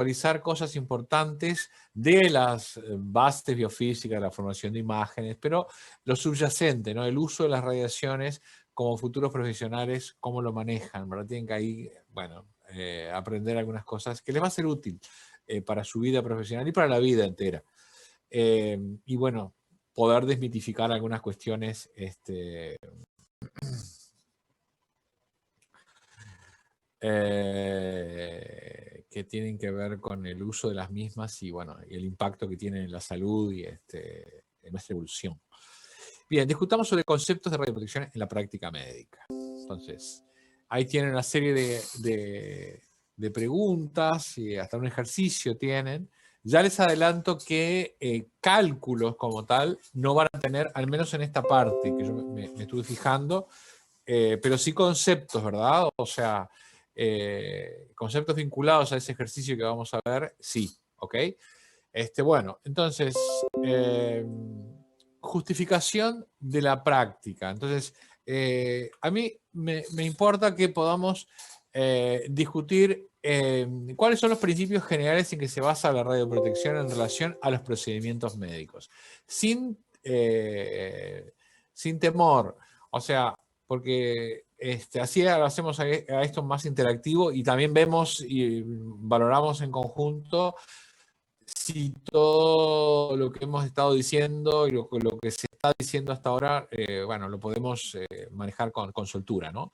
conceptualizar cosas importantes de las bases biofísicas, de la formación de imágenes, pero lo subyacente, ¿no? El uso de las radiaciones como futuros profesionales, cómo lo manejan, ¿verdad? Tienen que ahí, bueno, aprender algunas cosas que les va a ser útil para su vida profesional y para la vida entera. Y bueno, poder desmitificar algunas cuestiones que tienen que ver con el uso de las mismas y bueno, y el impacto que tienen en la salud y en nuestra evolución. Bien, discutamos sobre conceptos de radioprotección en la práctica médica. Entonces, ahí tienen una serie de preguntas y hasta un ejercicio tienen. Ya les adelanto que cálculos como tal no van a tener, al menos en esta parte que yo me estuve fijando, pero sí conceptos, ¿verdad? O sea, conceptos vinculados a ese ejercicio que vamos a ver, sí, ¿ok? Bueno, entonces, justificación de la práctica. Entonces, a mí me importa que podamos discutir cuáles son los principios generales en que se basa la radioprotección en relación a los procedimientos médicos. Sin temor, o sea, porque así lo hacemos a esto más interactivo y también vemos y valoramos en conjunto si todo lo que hemos estado diciendo y lo que se está diciendo hasta ahora, bueno, lo podemos manejar con soltura, ¿no?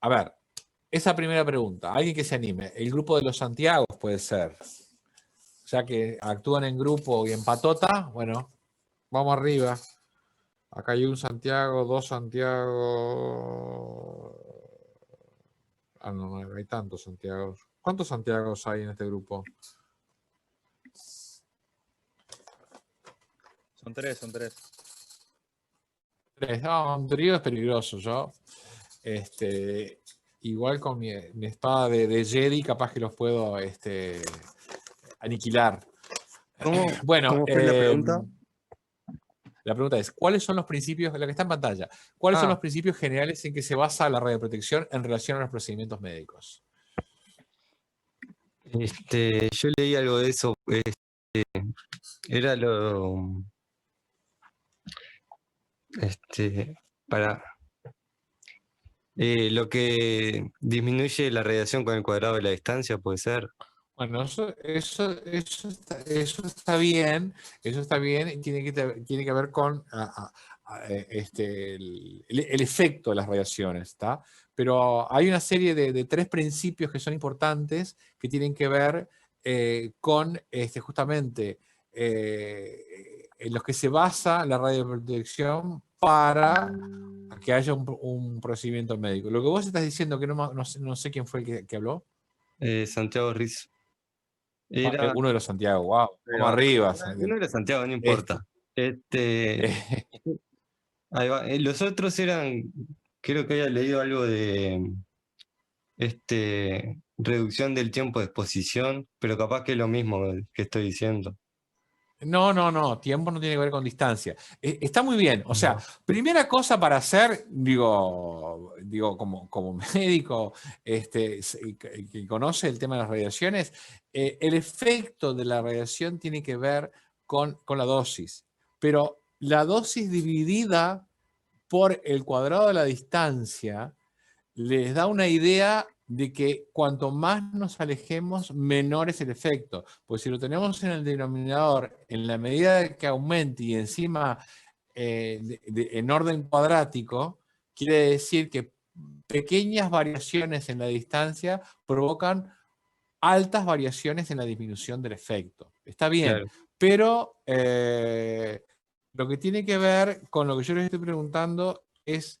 A ver, esa primera pregunta, alguien que se anime, el grupo de los Santiagos puede ser, ya que actúan en grupo y en patota, bueno, vamos arriba. Acá hay un Santiago, dos Santiago. Ah, no, no hay tantos Santiagos. ¿Cuántos Santiagos hay en este grupo? Son tres. No, un trío es peligroso, yo. Igual con mi espada de Jedi, capaz que los puedo aniquilar. Bueno, ¿Cómo fue la pregunta? la pregunta es, ¿cuáles son los principios, la que está en pantalla, cuáles son los principios generales en que se basa la radioprotección en relación a los procedimientos médicos? Yo leí algo de eso. Era para lo que disminuye la radiación con el cuadrado de la distancia, puede ser. Bueno, eso está bien, y tiene que ver con el efecto de las radiaciones, ¿está? Pero hay una serie de tres principios que son importantes que tienen que ver con justamente en los que se basa la radioprotección para que haya un procedimiento médico. Lo que vos estás diciendo, que no sé quién fue el que habló. Santiago Riz. Uno de los Santiago, wow. Vamos arriba. Uno de los Santiago, no importa. Ahí va. Los otros eran, creo que había leído algo de reducción del tiempo de exposición, pero capaz que es lo mismo que estoy diciendo. No, tiempo no tiene que ver con distancia. Está muy bien, o sea, primera cosa para hacer, digo como médico que conoce el tema de las radiaciones, el efecto de la radiación tiene que ver con la dosis, pero la dosis dividida por el cuadrado de la distancia les da una idea de que cuanto más nos alejemos, menor es el efecto. Pues si lo tenemos en el denominador, en la medida que aumente y encima en orden cuadrático, quiere decir que pequeñas variaciones en la distancia provocan altas variaciones en la disminución del efecto. Está bien, claro. Pero lo que tiene que ver con lo que yo les estoy preguntando es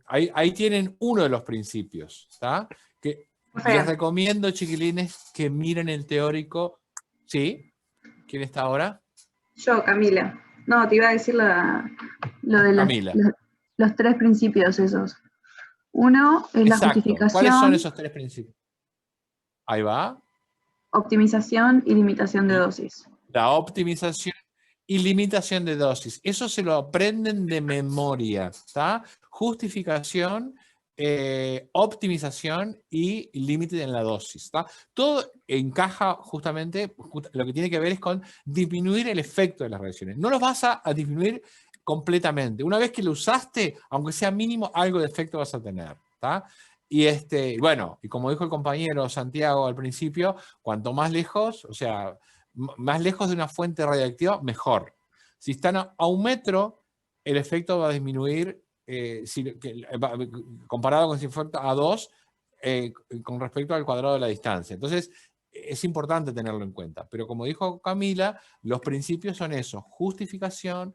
ahí tienen uno de los principios, ¿está? Que les recomiendo, chiquilines, que miren el teórico. ¿Sí? ¿Quién está ahora? Yo, Camila. No, te iba a decir lo de los tres principios esos. Uno es la justificación. ¿Cuáles son esos tres principios? Ahí va. Optimización y limitación de dosis. La optimización y limitación de dosis. Eso se lo aprenden de memoria, ¿está? Justificación optimización y límite en la dosis. ¿Tá? Todo encaja justamente, lo que tiene que ver es con disminuir el efecto de las radiaciones. No los vas a disminuir completamente. Una vez que lo usaste, aunque sea mínimo, algo de efecto vas a tener. ¿Tá? Y bueno, y como dijo el compañero Santiago al principio, cuanto más lejos, o sea, más lejos de una fuente radiactiva, mejor. Si están a 1 metro, el efecto va a disminuir comparado con si fuera a 2, con respecto al cuadrado de la distancia. Entonces, es importante tenerlo en cuenta. Pero como dijo Camila, los principios son esos: justificación,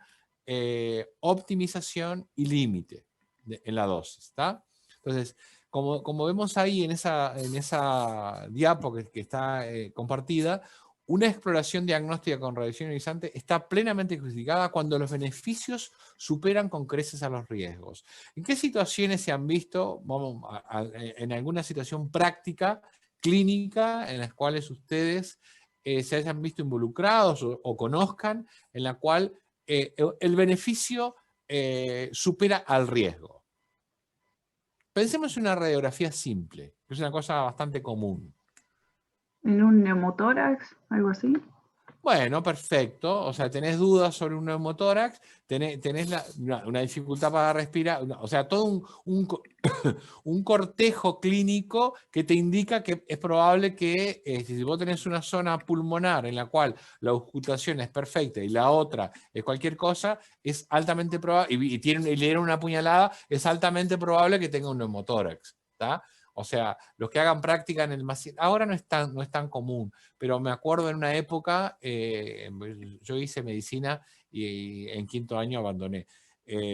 optimización y límite en la dosis. ¿Está? Entonces, como vemos ahí en esa diapo que está compartida, una exploración diagnóstica con radiación ionizante está plenamente justificada cuando los beneficios superan con creces a los riesgos. ¿En qué situaciones se han visto, en alguna situación práctica, clínica, en las cuales ustedes se hayan visto involucrados o conozcan, en la cual el beneficio supera al riesgo? Pensemos en una radiografía simple, que es una cosa bastante común. ¿En un neumotórax? ¿Algo así? Bueno, perfecto. O sea, tenés dudas sobre un neumotórax, tenés una dificultad para respirar, o sea, todo un cortejo clínico que te indica que es probable que si vos tenés una zona pulmonar en la cual la auscultación es perfecta y la otra es cualquier cosa, es altamente probable, y le dieron una puñalada, es altamente probable que tenga un neumotórax. ¿Tá? O sea, los que hagan práctica en el Maciel, ahora no es tan común, pero me acuerdo en una época, yo hice medicina y en 5º año abandoné,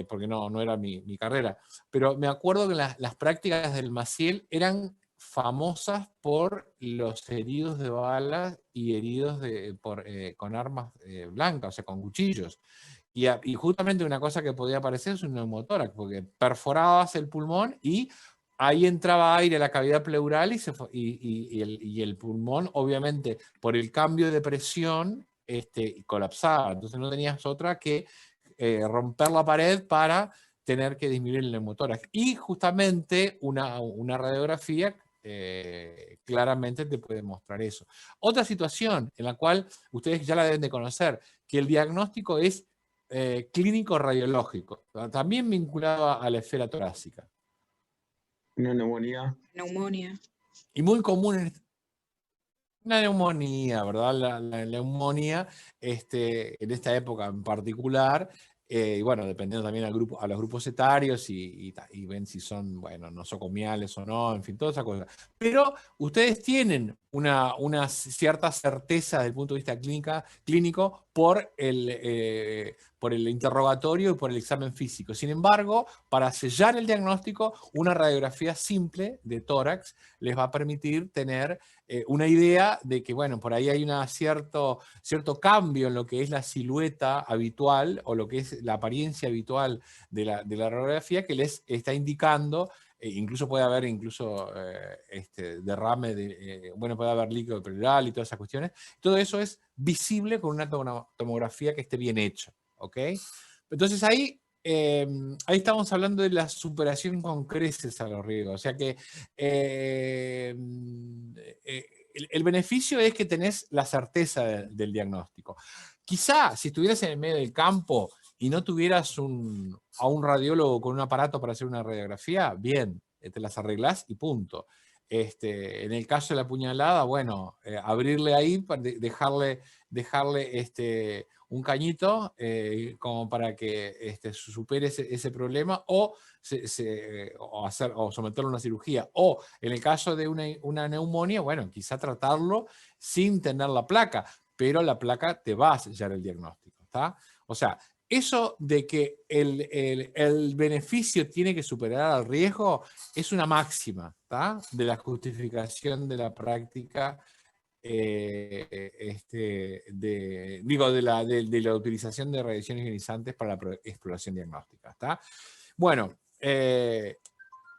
porque no era mi carrera. Pero me acuerdo que las prácticas del Maciel eran famosas por los heridos de balas y heridos con armas blancas, o sea, con cuchillos. Y justamente una cosa que podía aparecer es un neumotórax, porque perforabas el pulmón y ahí entraba aire a la cavidad pleural y el pulmón, obviamente, por el cambio de presión, colapsaba. Entonces no tenías otra que romper la pared para tener que disminuir el neumotórax. Y justamente una radiografía claramente te puede mostrar eso. Otra situación en la cual ustedes ya la deben de conocer, que el diagnóstico es clínico radiológico, también vinculado a la esfera torácica. Una neumonía. Neumonía. Y muy común una neumonía, ¿verdad? La neumonía, en esta época en particular, y bueno, dependiendo también a los grupos etarios y ven si son, bueno, nosocomiales o no, en fin, toda esa cosa. Pero ustedes tienen una cierta certeza desde el punto de vista clínico por el interrogatorio y por el examen físico. Sin embargo, para sellar el diagnóstico, una radiografía simple de tórax les va a permitir tener una idea de que, bueno, por ahí hay cierto cambio en lo que es la silueta habitual o lo que es la apariencia habitual de la radiografía, que les está indicando, incluso puede haber derrame, puede haber líquido pleural y todas esas cuestiones. Todo eso es visible con una tomografía que esté bien hecha. ¿Ok? Entonces ahí estamos hablando de la superación con creces a los riesgos. O sea que el beneficio es que tenés la certeza del diagnóstico. Quizá si estuvieras en el medio del campo y no tuvieras a un radiólogo con un aparato para hacer una radiografía, bien, te las arreglás y punto. En el caso de la puñalada, bueno, abrirle ahí, dejarle un cañito como para que supere ese problema o someterlo a una cirugía. O en el caso de una neumonía, bueno, quizá tratarlo sin tener la placa, pero la placa te va a sellar el diagnóstico. ¿Está? O sea, eso de que el beneficio tiene que superar al riesgo es una máxima, ¿tá? De la justificación de la práctica, de la utilización de radiaciones ionizantes para la exploración diagnóstica. ¿Tá? Bueno,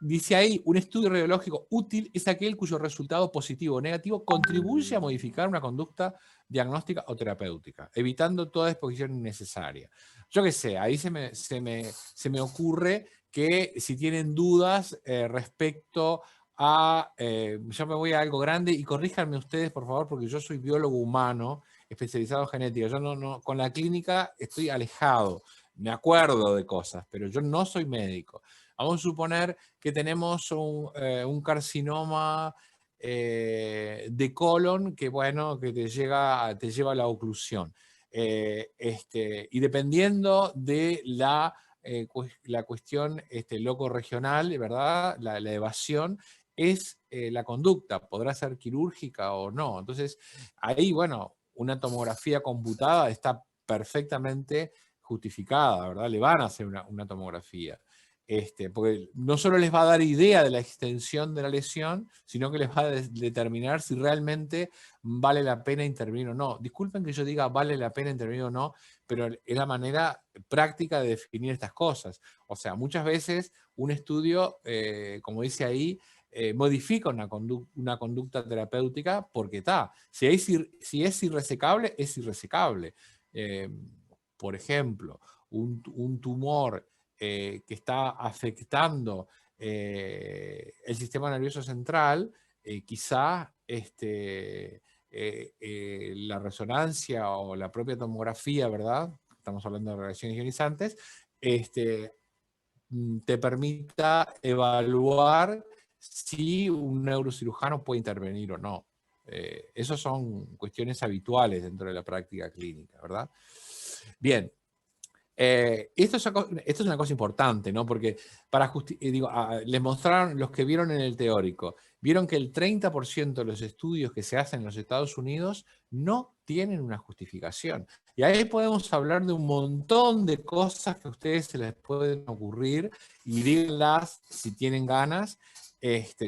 dice ahí, un estudio radiológico útil es aquel cuyo resultado positivo o negativo contribuye a modificar una conducta diagnóstica o terapéutica, evitando toda exposición innecesaria. Yo qué sé, ahí se me ocurre que si tienen dudas respecto a, ya me voy a algo grande y corríjanme ustedes por favor porque yo soy biólogo humano especializado en genética, yo con la clínica estoy alejado, me acuerdo de cosas, pero yo no soy médico. Vamos a suponer que tenemos un carcinoma de colon que, bueno, que te lleva a la oclusión. Y dependiendo de la cuestión loco-regional, ¿verdad? La evasión es la conducta, podrá ser quirúrgica o no. Entonces, ahí, bueno, una tomografía computada está perfectamente justificada, ¿verdad? Le van a hacer una tomografía. Porque no solo les va a dar idea de la extensión de la lesión, sino que les va a determinar si realmente vale la pena intervenir o no. Disculpen que yo diga vale la pena intervenir o no, pero es la manera práctica de definir estas cosas. O sea, muchas veces un estudio, como dice ahí, modifica una conducta terapéutica porque está. Si es irresecable, es irresecable. Por ejemplo, un tumor que está afectando el sistema nervioso central, quizá la resonancia o la propia tomografía, ¿verdad? Estamos hablando de radiaciones ionizantes, te permita evaluar si un neurocirujano puede intervenir o no. Esas son cuestiones habituales dentro de la práctica clínica, ¿verdad? Bien. Esto es una cosa importante, ¿no? Porque les mostraron, los que vieron en el teórico, vieron que el 30% de los estudios que se hacen en los Estados Unidos no tienen una justificación. Y ahí podemos hablar de un montón de cosas que a ustedes se les pueden ocurrir y díganlas si tienen ganas.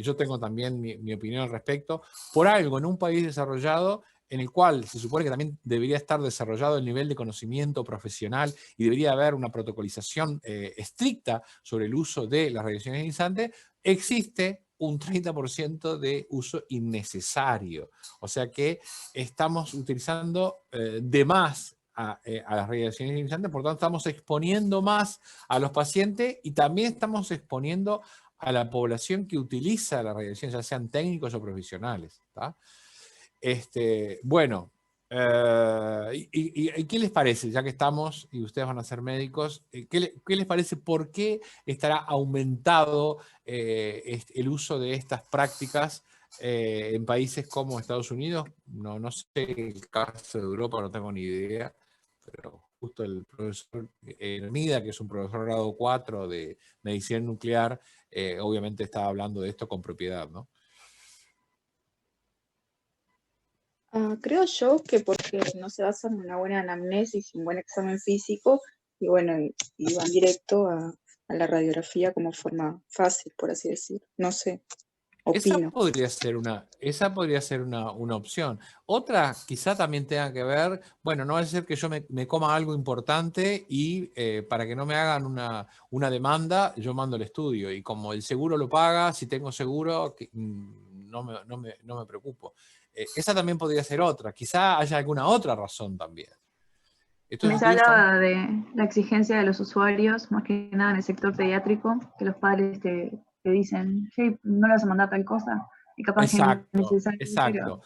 Yo tengo también mi opinión al respecto. Por algo, en un país desarrollado, en el cual se supone que también debería estar desarrollado el nivel de conocimiento profesional y debería haber una protocolización estricta sobre el uso de las radiaciones ionizantes, existe un 30% de uso innecesario. O sea que estamos utilizando de más a las radiaciones ionizantes, por lo tanto estamos exponiendo más a los pacientes y también estamos exponiendo a la población que utiliza las radiaciones, ya sean técnicos o profesionales, ¿tá? Bueno, ¿y qué les parece? Ya que estamos y ustedes van a ser médicos, ¿qué les parece? ¿Por qué estará aumentado el uso de estas prácticas en países como Estados Unidos? No sé el caso de Europa, no tengo ni idea, pero justo el profesor Hermida, que es un profesor grado 4 de medicina nuclear, obviamente estaba hablando de esto con propiedad, ¿no? Creo yo que porque no se basan en una buena anamnesis, un buen examen físico, y bueno, y van directo a la radiografía como forma fácil, por así decir. No sé, opino. Esa podría ser una opción. Otra quizá también tenga que ver, bueno, no va a ser que yo me coma algo importante y para que no me hagan una demanda, yo mando el estudio. Y como el seguro lo paga, si tengo seguro, no me preocupo. Esa también podría ser otra. Quizá haya alguna otra razón también. Se hablaba de la exigencia de los usuarios, más que nada en el sector pediátrico, que los padres te dicen, hey, no le vas a mandar tal cosa, y capaz exacto, que es necesario. Exacto.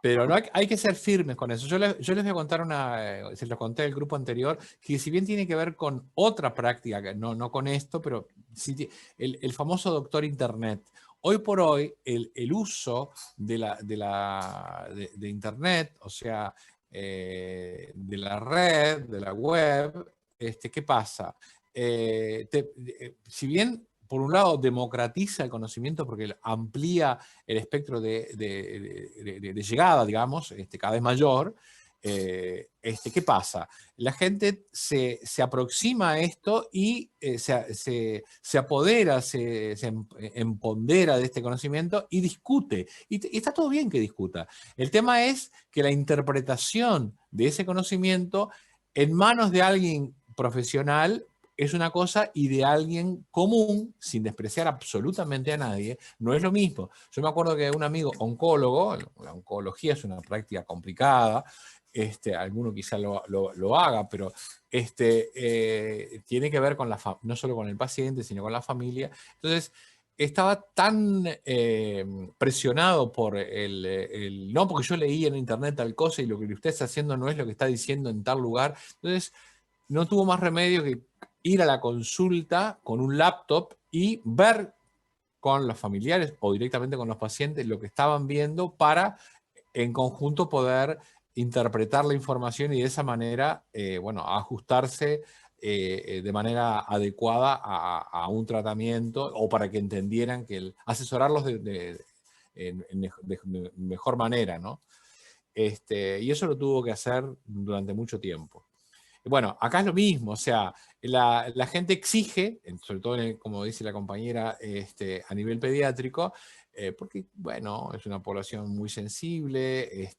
Pero no hay que ser firmes con eso. Yo les voy a contar se los conté del grupo anterior, que si bien tiene que ver con otra práctica, no con esto, pero sí, el famoso doctor Internet. Hoy por hoy, el uso de Internet, o sea, de la red, de la web, ¿qué pasa? Si bien por un lado democratiza el conocimiento porque amplía el espectro de llegada, digamos, cada vez mayor, ¿qué pasa? La gente se aproxima a esto y se apodera, se empodera de este conocimiento y discute. Y está todo bien que discuta. El tema es que la interpretación de ese conocimiento en manos de alguien profesional es una cosa y de alguien común, sin despreciar absolutamente a nadie, no es lo mismo. Yo me acuerdo que un amigo oncólogo, la oncología es una práctica complicada, alguno quizá lo haga, pero tiene que ver con no solo con el paciente, sino con la familia. Entonces, estaba tan presionado por no, porque yo leí en internet tal cosa y lo que usted está haciendo no es lo que está diciendo en tal lugar. Entonces, no tuvo más remedio que ir a la consulta con un laptop y ver con los familiares o directamente con los pacientes lo que estaban viendo para en conjunto poder interpretar la información y de esa manera, bueno, ajustarse de manera adecuada a un tratamiento o para que entendieran que asesorarlos de mejor manera, ¿no? Y eso lo tuvo que hacer durante mucho tiempo. Bueno, acá es lo mismo, o sea, la gente exige, sobre todo como dice la compañera, a nivel pediátrico, porque, bueno, es una población muy sensible,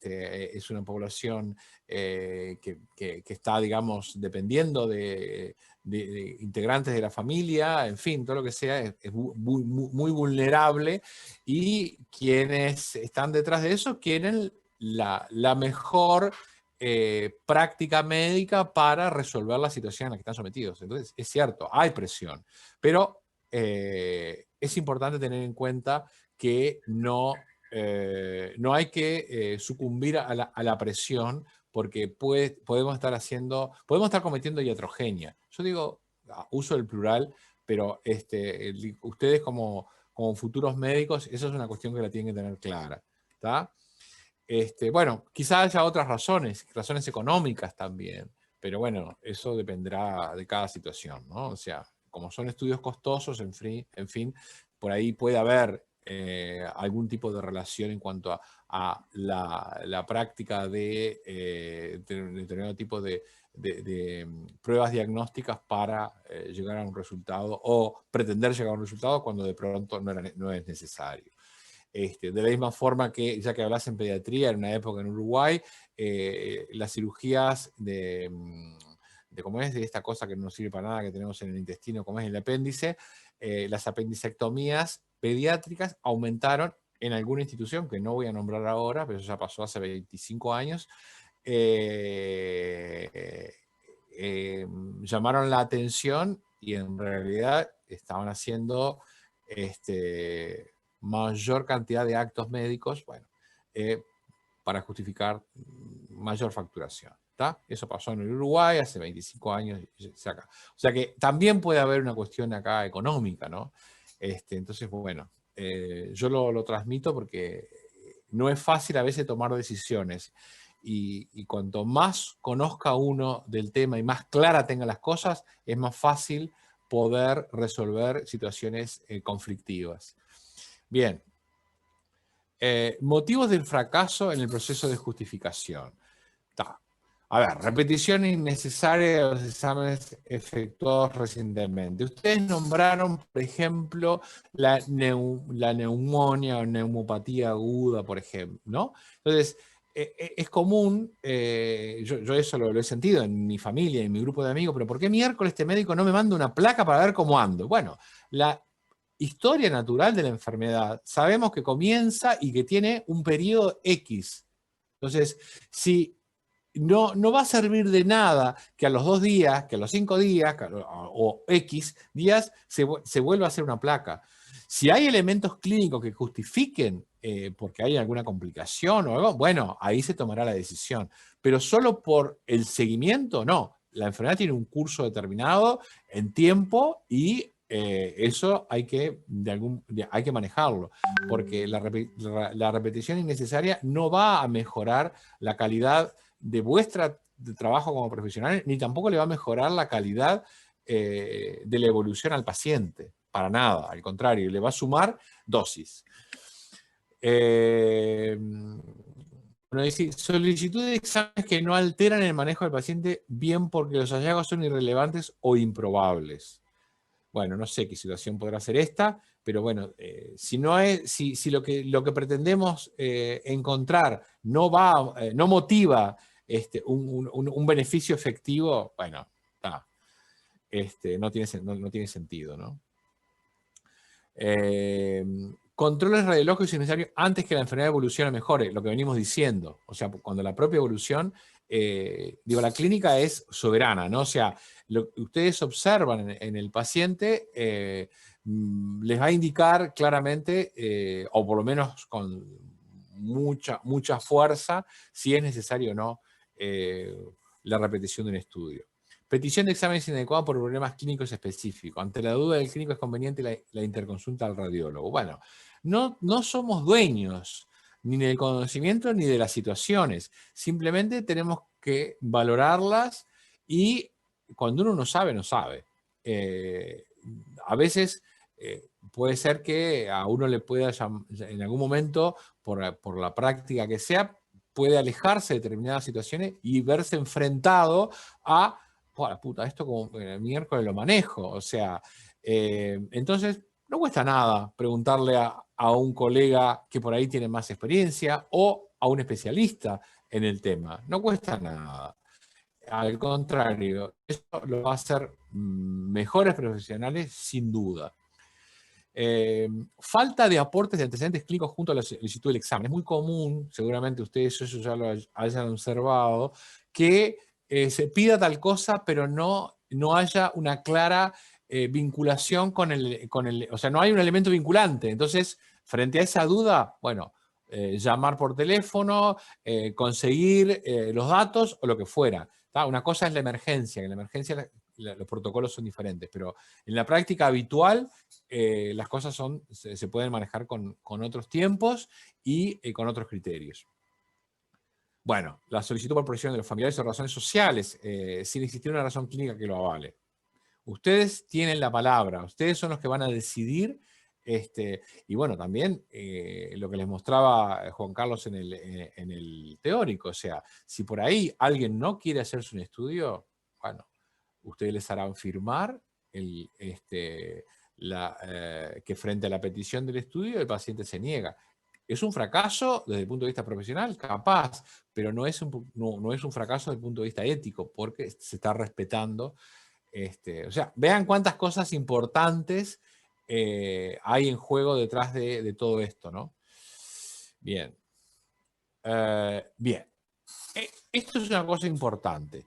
es una población que está, digamos, dependiendo de integrantes de la familia, en fin, todo lo que sea, es muy vulnerable, y quienes están detrás de eso quieren la mejor práctica médica para resolver la situación en la que están sometidos. Entonces, es cierto, hay presión, pero es importante tener en cuenta que no hay que sucumbir a la presión, porque podemos estar cometiendo iatrogenia. Yo digo, uso el plural, pero ustedes como futuros médicos, eso es una cuestión que la tienen que tener clara, ¿está? Bueno, quizás haya otras razones económicas también, pero bueno, eso dependerá de cada situación, ¿no? O sea, como son estudios costosos, en fin, por ahí puede haber algún tipo de relación en cuanto a la práctica de determinado tipo de pruebas diagnósticas para llegar a un resultado o pretender llegar a un resultado cuando de pronto no es necesario. De la misma forma que, ya que hablas en pediatría, en una época en Uruguay, las cirugías ¿cómo es? De esta cosa que no sirve para nada que tenemos en el intestino, como es el apéndice, las apendicectomías pediátricas aumentaron en alguna institución, que no voy a nombrar ahora, pero eso ya pasó hace 25 años, llamaron la atención y en realidad estaban haciendo mayor cantidad de actos médicos, bueno, para justificar mayor facturación. ¿Tá? Eso pasó en el Uruguay hace 25 años. Acá. O sea que también puede haber una cuestión acá económica, ¿no? Entonces, bueno, yo lo transmito porque no es fácil a veces tomar decisiones. Y cuanto más conozca uno del tema y más clara tenga las cosas, es más fácil poder resolver situaciones conflictivas. Bien. Motivos del fracaso en el proceso de justificación. A ver, repetición innecesaria de los exámenes efectuados recientemente. Ustedes nombraron, por ejemplo, la neumonía o neumopatía aguda, por ejemplo, ¿no? Entonces, es común, yo eso lo he sentido en mi familia, en mi grupo de amigos, pero ¿por qué miércoles este médico no me manda una placa para ver cómo ando? Bueno, la historia natural de la enfermedad, sabemos que comienza y que tiene un periodo X. Entonces, si no va a servir de nada que a los 2 días, que a los 5 días, o X días, se vuelva a hacer una placa. Si hay elementos clínicos que justifiquen porque hay alguna complicación o algo, bueno, ahí se tomará la decisión. Pero solo por el seguimiento, no. La enfermedad tiene un curso determinado en tiempo y eso hay que manejarlo, porque la repetición innecesaria no va a mejorar la calidad de vuestra trabajo como profesionales, ni tampoco le va a mejorar la calidad de la evolución al paciente, para nada, al contrario, le va a sumar dosis. Solicitud de exámenes que no alteran el manejo del paciente, bien porque los hallazgos son irrelevantes o improbables. Bueno, no sé qué situación podrá ser esta, pero bueno, si lo que pretendemos encontrar no motiva un beneficio efectivo, bueno, no tiene sentido, ¿no? Controles radiológicos innecesarios antes que la enfermedad evolucione mejore, lo que venimos diciendo. O sea, cuando la propia evolución digo, la clínica es soberana, ¿no? O sea, lo que ustedes observan en el paciente les va a indicar claramente, o por lo menos con mucha fuerza, si es necesario o no la repetición de un estudio. Petición de exámenes inadecuados por problemas clínicos específicos. Ante la duda del clínico es conveniente la interconsulta al radiólogo. Bueno, no somos dueños ni del conocimiento ni de las situaciones. Simplemente tenemos que valorarlas y cuando uno no sabe, no sabe. A veces puede ser que a uno le pueda, en algún momento, por la práctica que sea, puede alejarse de determinadas situaciones y verse enfrentado a, la puta, esto como el miércoles lo manejo. O sea, entonces no cuesta nada preguntarle a un colega que por ahí tiene más experiencia o a un especialista en el tema. No cuesta nada. Al contrario, eso lo va a hacer mejores profesionales sin duda. Falta de aportes de antecedentes clínicos junto a la solicitud del examen. Es muy común, seguramente ustedes eso ya lo hayan observado, que se pida tal cosa, pero no haya una clara vinculación con el, o sea, no hay un elemento vinculante. Entonces, frente a esa duda, bueno, llamar por teléfono, conseguir los datos o lo que fuera. ¿Tá? Una cosa es la emergencia, en la emergencia los protocolos son diferentes, pero en la práctica habitual las cosas se pueden manejar con otros tiempos y con otros criterios. Bueno, la solicitud por presión de los familiares o razones sociales, sin existir una razón clínica que lo avale. Ustedes tienen la palabra, ustedes son los que van a decidir, y bueno, también lo que les mostraba Juan Carlos en el teórico, o sea, si por ahí alguien no quiere hacerse un estudio, bueno, ustedes les harán firmar que frente a la petición del estudio el paciente se niega. ¿Es un fracaso desde el punto de vista profesional? Capaz, pero no es un fracaso desde el punto de vista ético, porque se está respetando. O sea, vean cuántas cosas importantes hay en juego detrás de todo esto, ¿no? Bien. Bien. Esto es una cosa importante.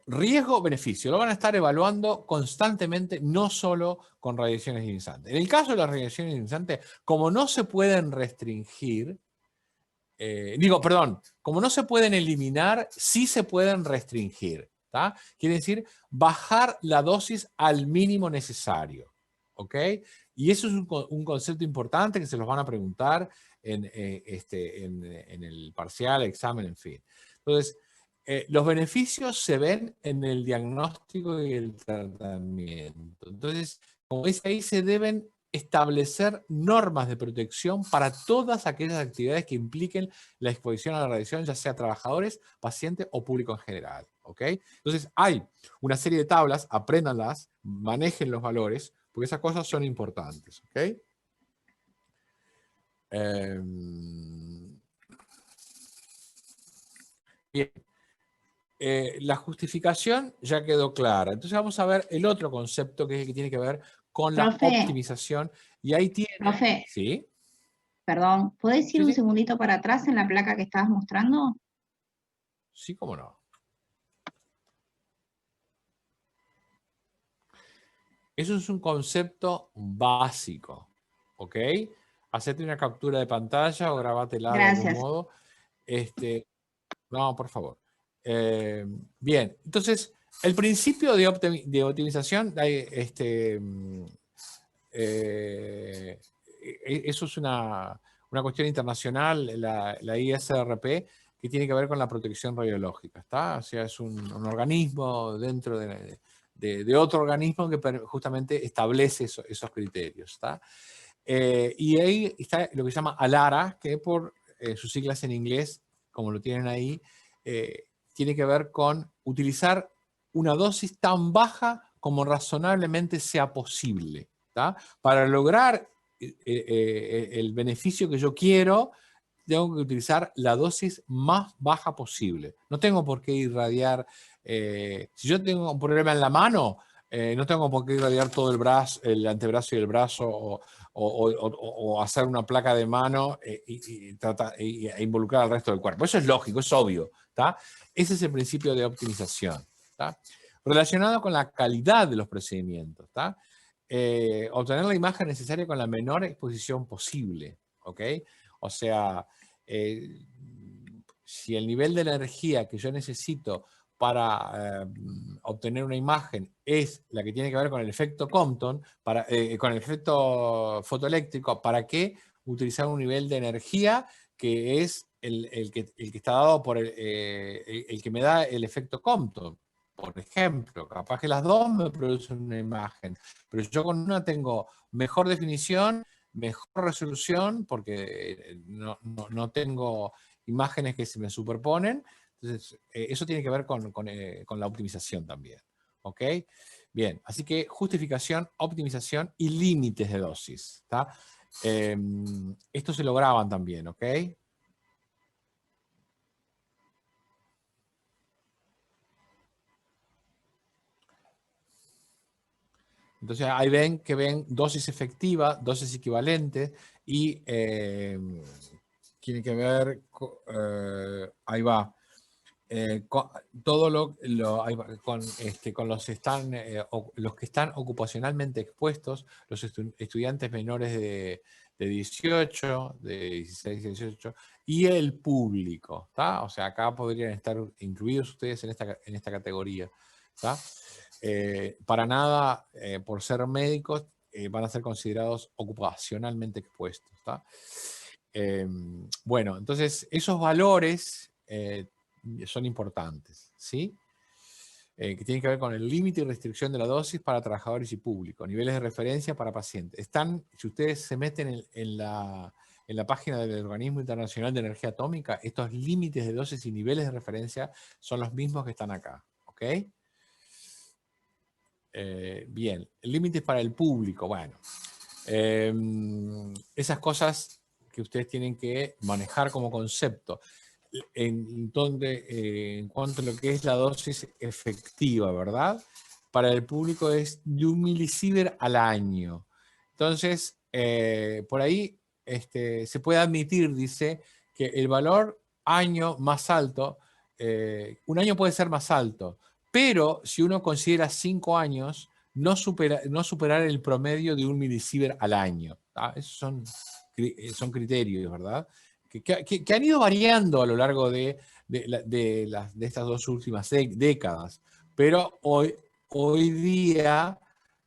Riesgo-beneficio, lo van a estar evaluando constantemente, no solo con radiaciones ionizantes. En el caso de las radiaciones ionizantes, como no se pueden restringir, como no se pueden eliminar, sí se pueden restringir. ¿Tá? Quiere decir, bajar la dosis al mínimo necesario. ¿Ok? Y eso es un concepto importante que se los van a preguntar en el parcial, examen, en fin. Entonces, los beneficios se ven en el diagnóstico y el tratamiento. Entonces, como dice ahí, se deben establecer normas de protección para todas aquellas actividades que impliquen la exposición a la radiación, ya sea trabajadores, pacientes o público en general. ¿Ok? Entonces, hay una serie de tablas, apréndanlas, manejen los valores, porque esas cosas son importantes. ¿Ok? Bien. La justificación ya quedó clara. Entonces vamos a ver el otro concepto que es el que tiene que ver con la optimización. Y ahí tiene... Profe, ¿sí? perdón, ¿podés ir Sí, un sí. segundito para atrás en la placa que estabas mostrando? Sí, cómo no. Eso es un concepto básico, ¿ok? Hacete una captura de pantalla o grabátela de algún Gracias. modo. No, por favor. Bien, entonces, el principio de optimización, eso es una cuestión internacional, la ISRP, que tiene que ver con la protección radiológica, ¿está? O sea, es un organismo dentro de otro organismo que justamente establece esos criterios, ¿está? Y ahí está lo que se llama ALARA, que por sus siglas en inglés, como lo tienen ahí, tiene que ver con utilizar una dosis tan baja como razonablemente sea posible, ¿tá? Para lograr el beneficio que yo quiero, tengo que utilizar la dosis más baja posible. No tengo por qué irradiar. Si yo tengo un problema en la mano, No tengo por qué irradiar todo el brazo, el antebrazo y el brazo, o hacer una placa de mano e involucrar al resto del cuerpo. Eso es lógico, es obvio. ¿Tá? Ese es el principio de optimización. ¿Tá? Relacionado con la calidad de los procedimientos. ¿Tá? Obtener la imagen necesaria con la menor exposición posible. ¿Ok? O sea, si el nivel de energía que yo necesito para obtener una imagen es la que tiene que ver con el efecto Compton, con el efecto fotoeléctrico, ¿para qué utilizar un nivel de energía que es el que está dado por el que me da el efecto Compton? Por ejemplo, capaz que las dos me producen una imagen, pero yo con una tengo mejor definición, mejor resolución, porque no tengo imágenes que se me superponen. Entonces, eso tiene que ver con la optimización también. ¿Ok? Bien, así que justificación, optimización y límites de dosis. ¿Tá? Esto se lo graban también, ¿ok? Entonces ahí ven dosis efectiva, dosis equivalente y tiene que ver, ahí va, todo con los que están ocupacionalmente expuestos, los estudiantes menores de 18, de 16, 18, y el público. ¿Tá? O sea, acá podrían estar incluidos ustedes en esta categoría. ¿Tá? Para nada, por ser médicos, van a ser considerados ocupacionalmente expuestos. ¿Tá? Bueno, entonces esos valores son importantes, ¿sí? Que tienen que ver con el límite y restricción de la dosis para trabajadores y público, niveles de referencia para pacientes. Están, si ustedes se meten en la página del Organismo Internacional de Energía Atómica, estos límites de dosis y niveles de referencia son los mismos que están acá, ¿ok? Bien, límites para el público, bueno. Esas cosas que ustedes tienen que manejar como concepto. En cuanto a lo que es la dosis efectiva, ¿verdad? Para el público es de 1 milisievert al año. Entonces, por ahí se puede admitir, dice, que el valor año más alto, un año puede ser más alto, pero si uno considera 5 años, no superar el promedio de 1 milisievert al año. ¿Tá? Esos son criterios, ¿verdad? Que han ido variando a lo largo de estas 2 últimas décadas, pero hoy día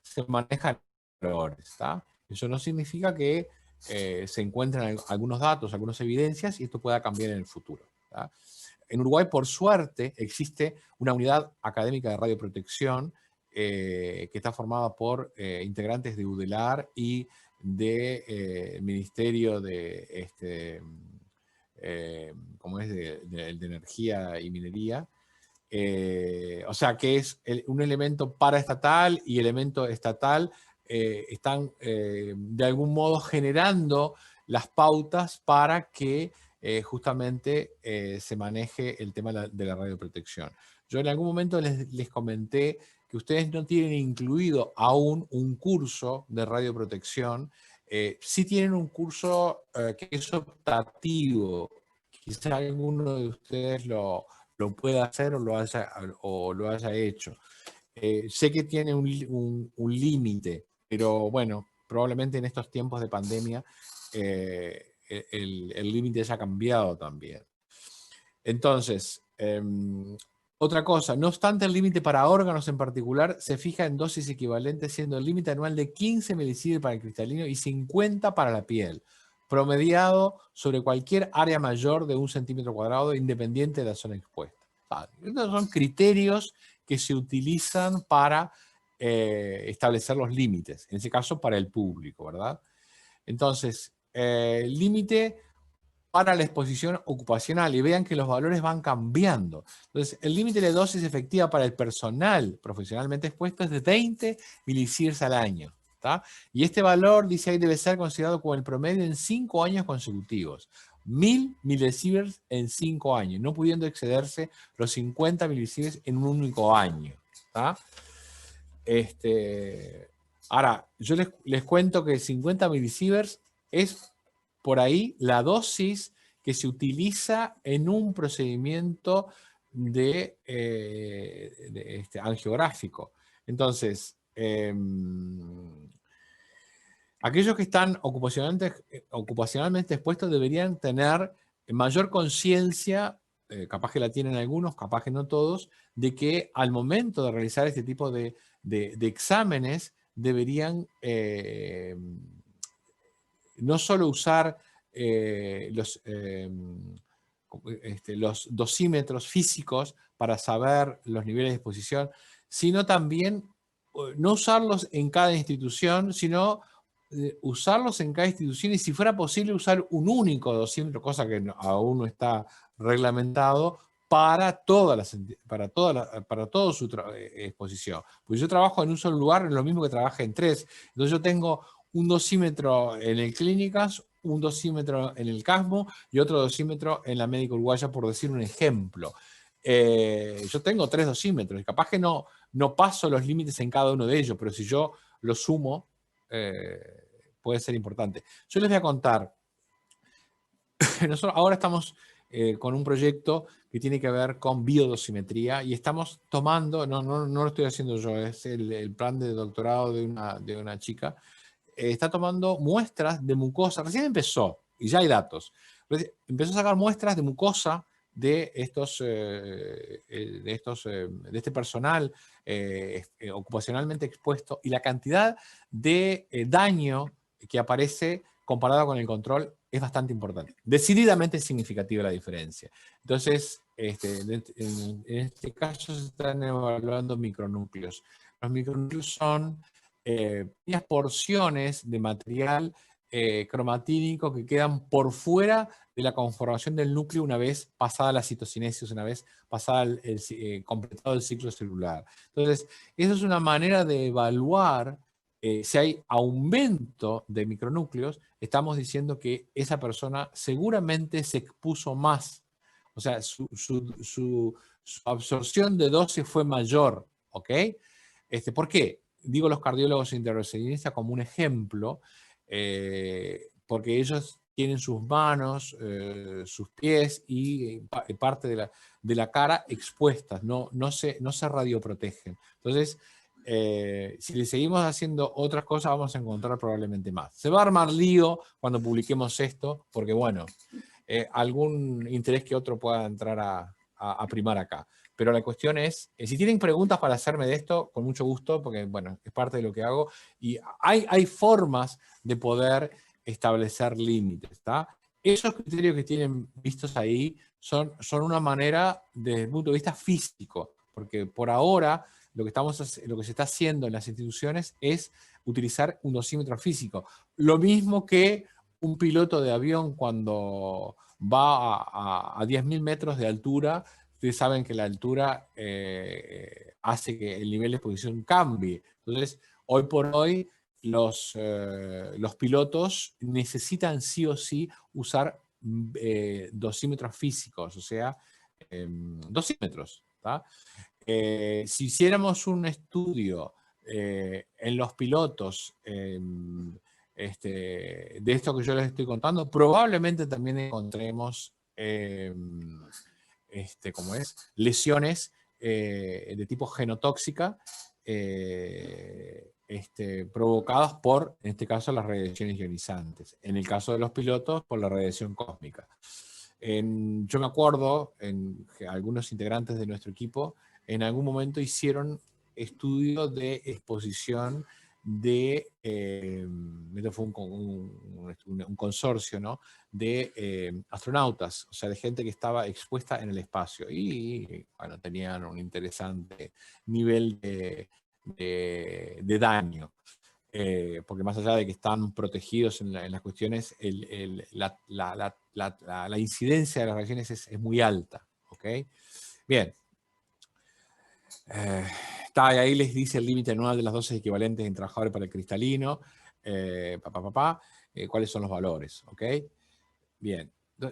se manejan valores. ¿Tá? Eso no significa que se encuentren algunos datos, algunas evidencias, y esto pueda cambiar en el futuro. ¿Tá? En Uruguay, por suerte, existe una unidad académica de radioprotección que está formada por integrantes de UDELAR y del Ministerio de Energía y Minería. O sea que es un elemento paraestatal y elemento estatal están de algún modo generando las pautas para que justamente se maneje el tema de la radioprotección. Yo en algún momento les comenté que ustedes no tienen incluido aún un curso de radioprotección. Sí tienen un curso que es optativo. Quizá alguno de ustedes lo pueda hacer o lo haya hecho. Sé que tiene un límite, pero bueno, probablemente en estos tiempos de pandemia el límite haya cambiado también. Entonces, otra cosa, no obstante el límite para órganos en particular se fija en dosis equivalentes, siendo el límite anual de 15 milisievert para el cristalino y 50 para la piel, promediado sobre cualquier área mayor de 1 centímetro cuadrado independiente de la zona expuesta. Estos son criterios que se utilizan para establecer los límites, en ese caso para el público, ¿verdad? Entonces, límite para la exposición ocupacional, y vean que los valores van cambiando. Entonces, el límite de dosis efectiva para el personal profesionalmente expuesto es de 20 milisieverts al año. ¿Tá? Y este valor, dice ahí, debe ser considerado como el promedio en 5 años consecutivos. 1000 milisieverts en 5 años, no pudiendo excederse los 50 milisieverts en un único año. ¿Tá? Ahora, yo les cuento que 50 milisieverts es por ahí la dosis que se utiliza en un procedimiento de angiográfico. Entonces, aquellos que están ocupacionalmente expuestos deberían tener mayor conciencia, capaz que la tienen algunos, capaz que no todos, de que al momento de realizar este tipo de exámenes deberían no solo usar los dosímetros físicos para saber los niveles de exposición, sino también no usarlos en cada institución, sino usarlos en cada institución y si fuera posible usar un único dosímetro, cosa que aún no está reglamentado, para toda su exposición. Pues yo trabajo en un solo lugar, es lo mismo que trabaje en 3. Entonces yo tengo un dosímetro en el Clínicas, un dosímetro en el Casmo y otro dosímetro en la Médica Uruguaya, por decir un ejemplo. Yo tengo 3 dosímetros y capaz que no paso los límites en cada uno de ellos, pero si yo los sumo, puede ser importante. Yo les voy a contar, nosotros ahora estamos con un proyecto que tiene que ver con biodosimetría y estamos tomando, no lo estoy haciendo yo, es el plan de doctorado de una chica, está tomando muestras de mucosa, recién empezó y ya hay datos, empezó a sacar muestras de mucosa de este personal ocupacionalmente expuesto y la cantidad de daño que aparece comparado con el control es bastante importante. Decididamente significativa la diferencia. Entonces, en este caso se están evaluando micronúcleos. Los micronúcleos son pequeñas porciones de material cromatínico que quedan por fuera de la conformación del núcleo una vez pasada la citocinesis, una vez pasada completado el ciclo celular. Entonces, eso es una manera de evaluar si hay aumento de micronúcleos, estamos diciendo que esa persona seguramente se expuso más. O sea, su absorción de dosis fue mayor, ¿ok? ¿Por qué? Digo los cardiólogos intervencionistas como un ejemplo, porque ellos tienen sus manos, sus pies y parte de la cara expuestas, no se radioprotegen. Entonces, si le seguimos haciendo otras cosas, vamos a encontrar probablemente más. Se va a armar lío cuando publiquemos esto, porque bueno, algún interés que otro pueda entrar a primar acá. Pero la cuestión es, si tienen preguntas para hacerme de esto, con mucho gusto, porque bueno, es parte de lo que hago, y hay formas de poder establecer límites, ¿está? Esos criterios que tienen vistos ahí son una manera desde el punto de vista físico, porque por ahora lo que se está haciendo en las instituciones es utilizar un dosímetro físico. Lo mismo que un piloto de avión cuando va a 10.000 metros de altura, ustedes saben que la altura hace que el nivel de exposición cambie. Entonces, hoy por hoy, los pilotos necesitan sí o sí usar dosímetros físicos, o sea, dosímetros, ¿tá? Si hiciéramos un estudio en los pilotos de esto que yo les estoy contando, probablemente también encontremos lesiones de tipo genotóxica provocadas por, en este caso, las radiaciones ionizantes. En el caso de los pilotos, por la radiación cósmica. Yo me acuerdo que algunos integrantes de nuestro equipo en algún momento hicieron estudios de exposición de, esto fue un consorcio, ¿no?, de astronautas, o sea, de gente que estaba expuesta en el espacio y bueno, tenían un interesante nivel de daño. Porque más allá de que están protegidos en las cuestiones, la incidencia de las reacciones es muy alta. ¿Ok? Bien. Ahí les dice el límite anual de las dosis equivalentes en trabajadores para el cristalino. ¿Cuáles son los valores? ¿Ok? Bien.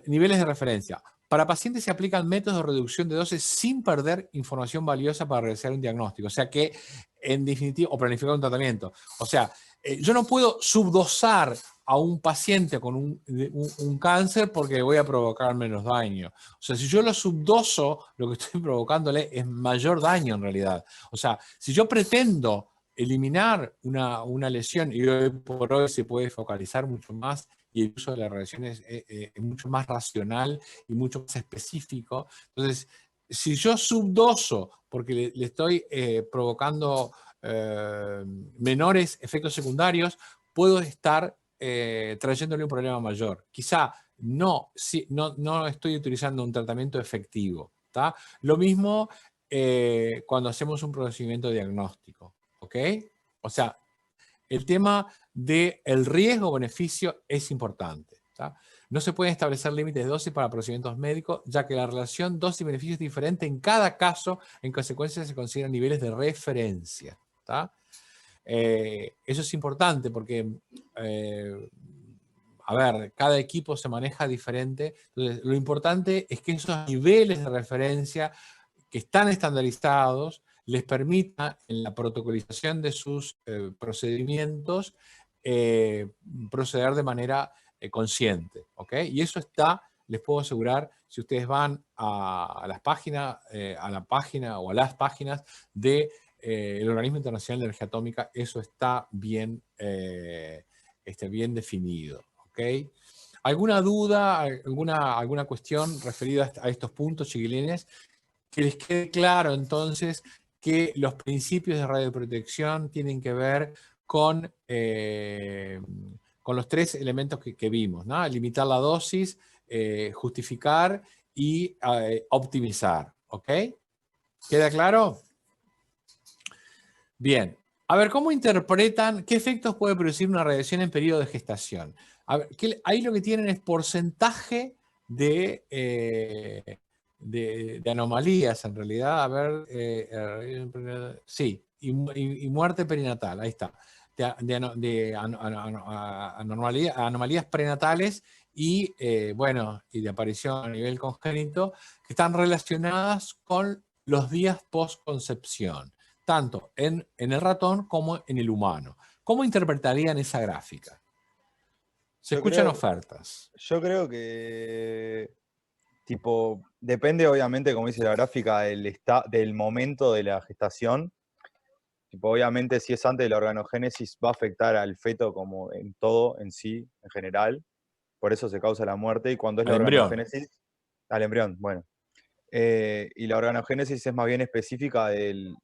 Niveles de referencia. Para pacientes se aplican métodos de reducción de dosis sin perder información valiosa para realizar un diagnóstico. O sea que en definitiva, o planificar un tratamiento. O sea, yo no puedo subdosar a un paciente con un cáncer porque voy a provocar menos daño. O sea, si yo lo subdoso, lo que estoy provocándole es mayor daño en realidad. O sea, si yo pretendo eliminar una lesión, y hoy por hoy se puede focalizar mucho más, y el uso de la radiación es mucho más racional y mucho más específico. Entonces, si yo subdoso porque le estoy provocando menores efectos secundarios, puedo estar trayéndole un problema mayor. Quizá no estoy utilizando un tratamiento efectivo. ¿Tá? Lo mismo cuando hacemos un procedimiento diagnóstico. ¿Ok? O sea, el tema del riesgo-beneficio es importante. ¿Tá? No se pueden establecer límites de dosis para procedimientos médicos, ya que la relación dosis-beneficio es diferente en cada caso. En consecuencia, se consideran niveles de referencia. ¿Tá? Eso es importante porque, a ver, cada equipo se maneja diferente. Entonces, lo importante es que esos niveles de referencia que están estandarizados les permita en la protocolización de sus procedimientos proceder de manera consciente. ¿Ok? Y eso está, les puedo asegurar, si ustedes van a las páginas, a la página o a las páginas de el Organismo Internacional de Energía Atómica, eso está bien, bien definido. ¿Okay? ¿Alguna duda, alguna cuestión referida a estos puntos, chiquilines? Que les quede claro entonces que los principios de radioprotección tienen que ver con los tres elementos que vimos, ¿no? Limitar la dosis, justificar y optimizar. ¿Ok? ¿Queda claro? Bien. A ver, ¿cómo interpretan qué efectos puede producir una radiación en periodo de gestación? A ver, ahí lo que tienen es porcentaje de anomalías, anomalías, en realidad. A ver, sí, y muerte perinatal, ahí está. Anomalías prenatales y, bueno, y de aparición a nivel congénito, que están relacionadas con los días post-concepción, tanto en el ratón como en el humano. ¿Cómo interpretarían esa gráfica? Se escuchan ofertas. Yo creo que, tipo, depende obviamente, como dice la gráfica, del momento de la gestación. Tipo, obviamente, si es antes de la organogénesis, va a afectar al feto como en todo, en sí, en general. Por eso se causa la muerte. Y cuando es la organogénesis, al embrión, bueno. Y la organogénesis es más bien específica del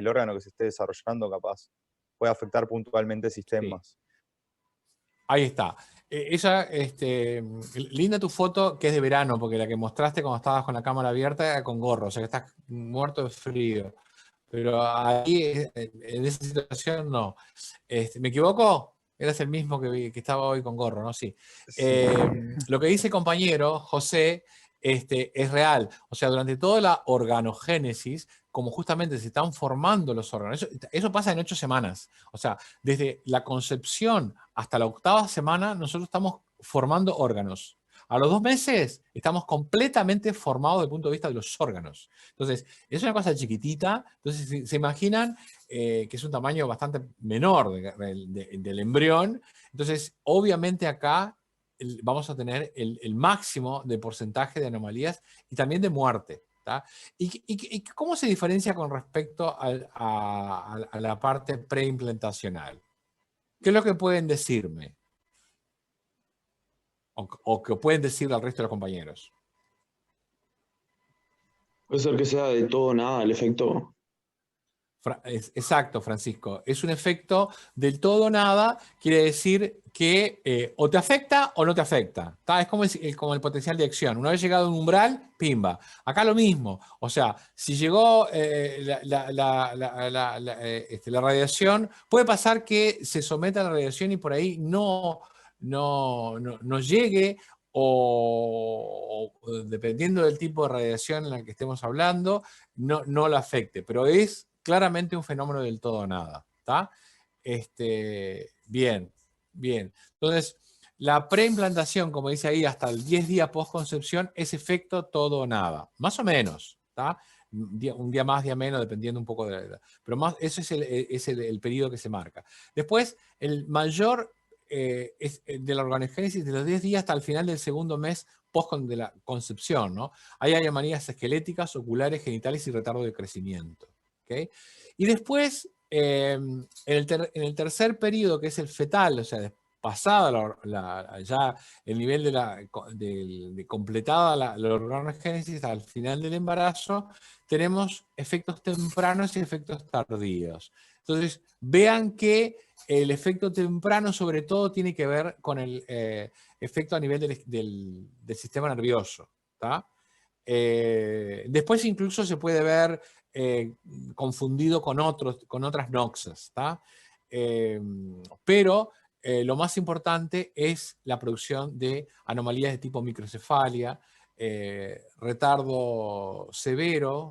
órgano que se esté desarrollando, capaz. Puede afectar puntualmente sistemas. Sí. Ahí está. Linda tu foto, que es de verano, porque la que mostraste cuando estabas con la cámara abierta era con gorro, o sea que estás muerto de frío. Pero ahí, en esa situación, no. ¿Me equivoco? Eras el mismo que estaba hoy con gorro, ¿no? Sí. Lo que dice el compañero, José, es real. O sea, durante toda la organogénesis, como justamente se están formando los órganos, eso pasa en 8 semanas. O sea, desde la concepción hasta la 8ª semana, nosotros estamos formando órganos. A los 2 meses estamos completamente formados desde el punto de vista de los órganos. Entonces, es una cosa chiquitita. Entonces, se imaginan que es un tamaño bastante menor del embrión. Entonces, obviamente acá vamos a tener el máximo de porcentaje de anomalías y también de muerte. ¿Y cómo se diferencia con respecto a la parte preimplantacional? ¿Qué es lo que pueden decirme? O que pueden decirle al resto de los compañeros. Puede ser que sea de todo o nada el efecto. Exacto, Francisco. Es un efecto del todo o nada, quiere decir que o te afecta o no te afecta. Es como el potencial de acción. Una vez llegado a un umbral, pimba. Acá lo mismo. O sea, si llegó la radiación, puede pasar que se someta a la radiación y por ahí no llegue, o dependiendo del tipo de radiación en la que estemos hablando, no la afecte. Pero es claramente un fenómeno del todo o nada. ¿Tá? Bien. Entonces, la preimplantación, como dice ahí, hasta el 10 días post-concepción, es efecto todo o nada. Más o menos. ¿tá? Un día más, día menos, dependiendo un poco de la edad. Pero más, eso es el periodo que se marca. Después, el mayor de la organogénesis de los 10 días hasta el final del segundo mes de la concepción, ¿no? Ahí hay anomalías esqueléticas, oculares, genitales y retardo de crecimiento. ¿Okay? Y después, en el tercer periodo, que es el fetal, o sea, pasada ya el nivel de completada la organogénesis al final del embarazo, tenemos efectos tempranos y efectos tardíos. Entonces, vean que el efecto temprano sobre todo tiene que ver con el efecto a nivel del sistema nervioso. ¿Tá? Después incluso se puede ver confundido con otras noxas. ¿Tá? Pero lo más importante es la producción de anomalías de tipo microcefalia, retardo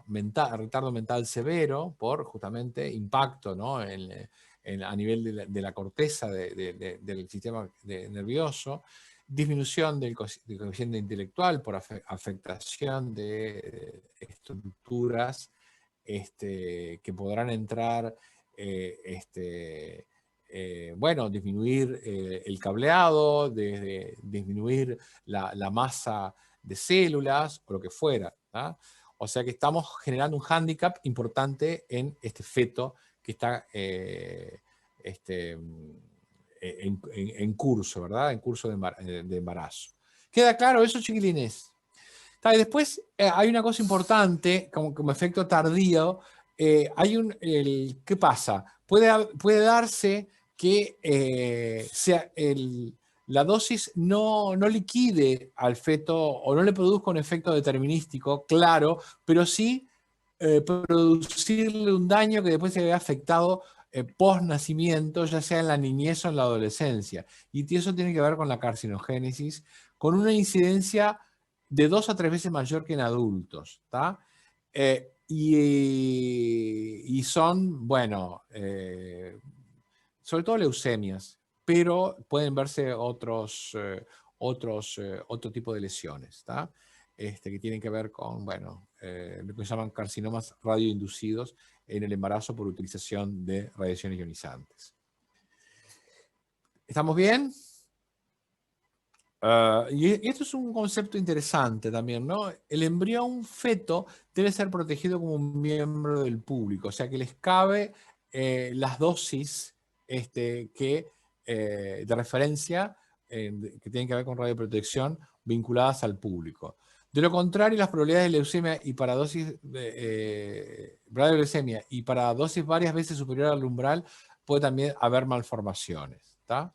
mental severo por justamente impacto, ¿no? A nivel de la corteza del sistema nervioso, disminución del coeficiente intelectual por afectación de estructuras que podrán entrar, bueno, disminuir el cableado, disminuir la masa de células o lo que fuera. ¿tá? O sea que estamos generando un hándicap importante en este feto que está en curso, ¿verdad? En curso de embarazo. ¿Queda claro eso, chiquilines? Y después hay una cosa importante, como efecto tardío. ¿Qué pasa? Puede darse que la dosis no liquide al feto o no le produzca un efecto determinístico, claro, pero sí producirle un daño que después se vea afectado post-nacimiento, ya sea en la niñez o en la adolescencia. Y eso tiene que ver con la carcinogénesis, con una incidencia de 2 a 3 veces mayor que en adultos. ¿tá? Y son, bueno, sobre todo leucemias, pero pueden verse otro tipo de lesiones, ¿tá? Que tienen que ver con, bueno, lo que se llaman carcinomas radioinducidos en el embarazo por utilización de radiaciones ionizantes. ¿Estamos bien? Y esto es un concepto interesante también, ¿no? El embrión feto debe ser protegido como un miembro del público, o sea que les cabe las dosis de referencia que tienen que ver con radioprotección vinculadas al público. De lo contrario, las probabilidades de leucemia y para dosis radioleucemia y para dosis varias veces superior al umbral puede también haber malformaciones. ¿Tá?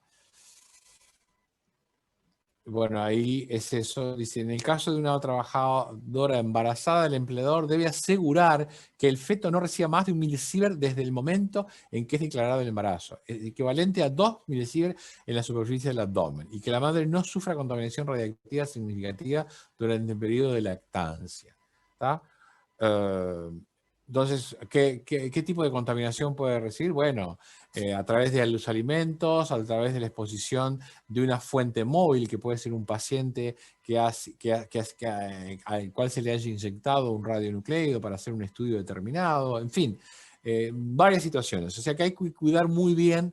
Bueno, ahí es eso. Dice, en el caso de una trabajadora embarazada, el empleador debe asegurar que el feto no reciba más de 1 milisievert desde el momento en que es declarado el embarazo, equivalente a 2 milisievert en la superficie del abdomen, y que la madre no sufra contaminación radiactiva significativa durante el periodo de lactancia. ¿Tá? Entonces, ¿qué tipo de contaminación puede recibir? Bueno, a través de los alimentos, a través de la exposición de una fuente móvil, que puede ser un paciente al cual se le haya inyectado un radionucleido para hacer un estudio determinado, en fin, varias situaciones. O sea que hay que cuidar muy bien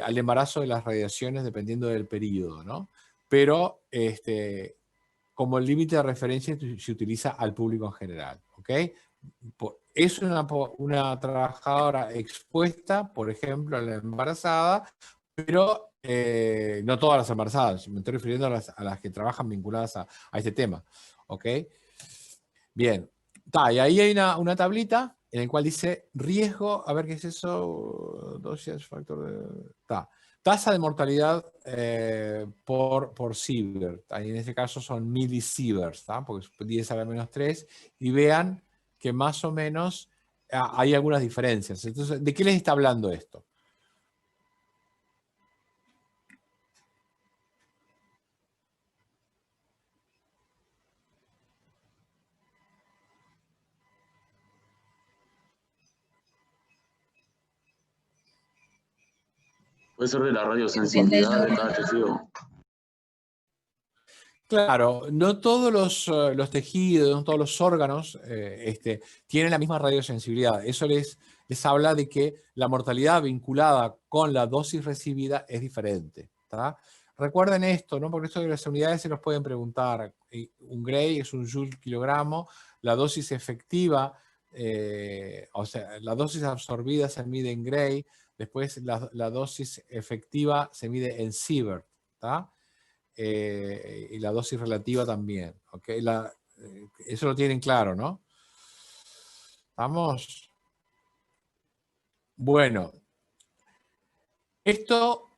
al embarazo de las radiaciones dependiendo del periodo, ¿no? Pero como el límite de referencia se utiliza al público en general. ¿Ok? Es una trabajadora expuesta, por ejemplo, a la embarazada, pero no todas las embarazadas, me estoy refiriendo a las que trabajan vinculadas a este tema. ¿Ok? Bien. Y ahí hay una tablita en la cual dice riesgo, a ver qué es eso, dosis, factor de... Tasa de mortalidad por sievert. En este caso son milisieverts, porque 10 a la menos 3. Y vean que más o menos hay algunas diferencias. Entonces, ¿de qué les está hablando esto? Puede ser de la radiosensibilidad de cada tejido. Claro, no todos los tejidos, no todos los órganos tienen la misma radiosensibilidad. Eso les habla de que la mortalidad vinculada con la dosis recibida es diferente. ¿Tá? Recuerden esto, ¿no? Porque esto de las unidades se los pueden preguntar. Un Gray es un joule kilogramo, la dosis efectiva, o sea, la dosis absorbida se mide en Gray, después la dosis efectiva se mide en Sievert, ¿tá? Y la dosis relativa también. ¿Okay? Eso lo tienen claro, ¿no? ¿Vamos? Bueno. Esto,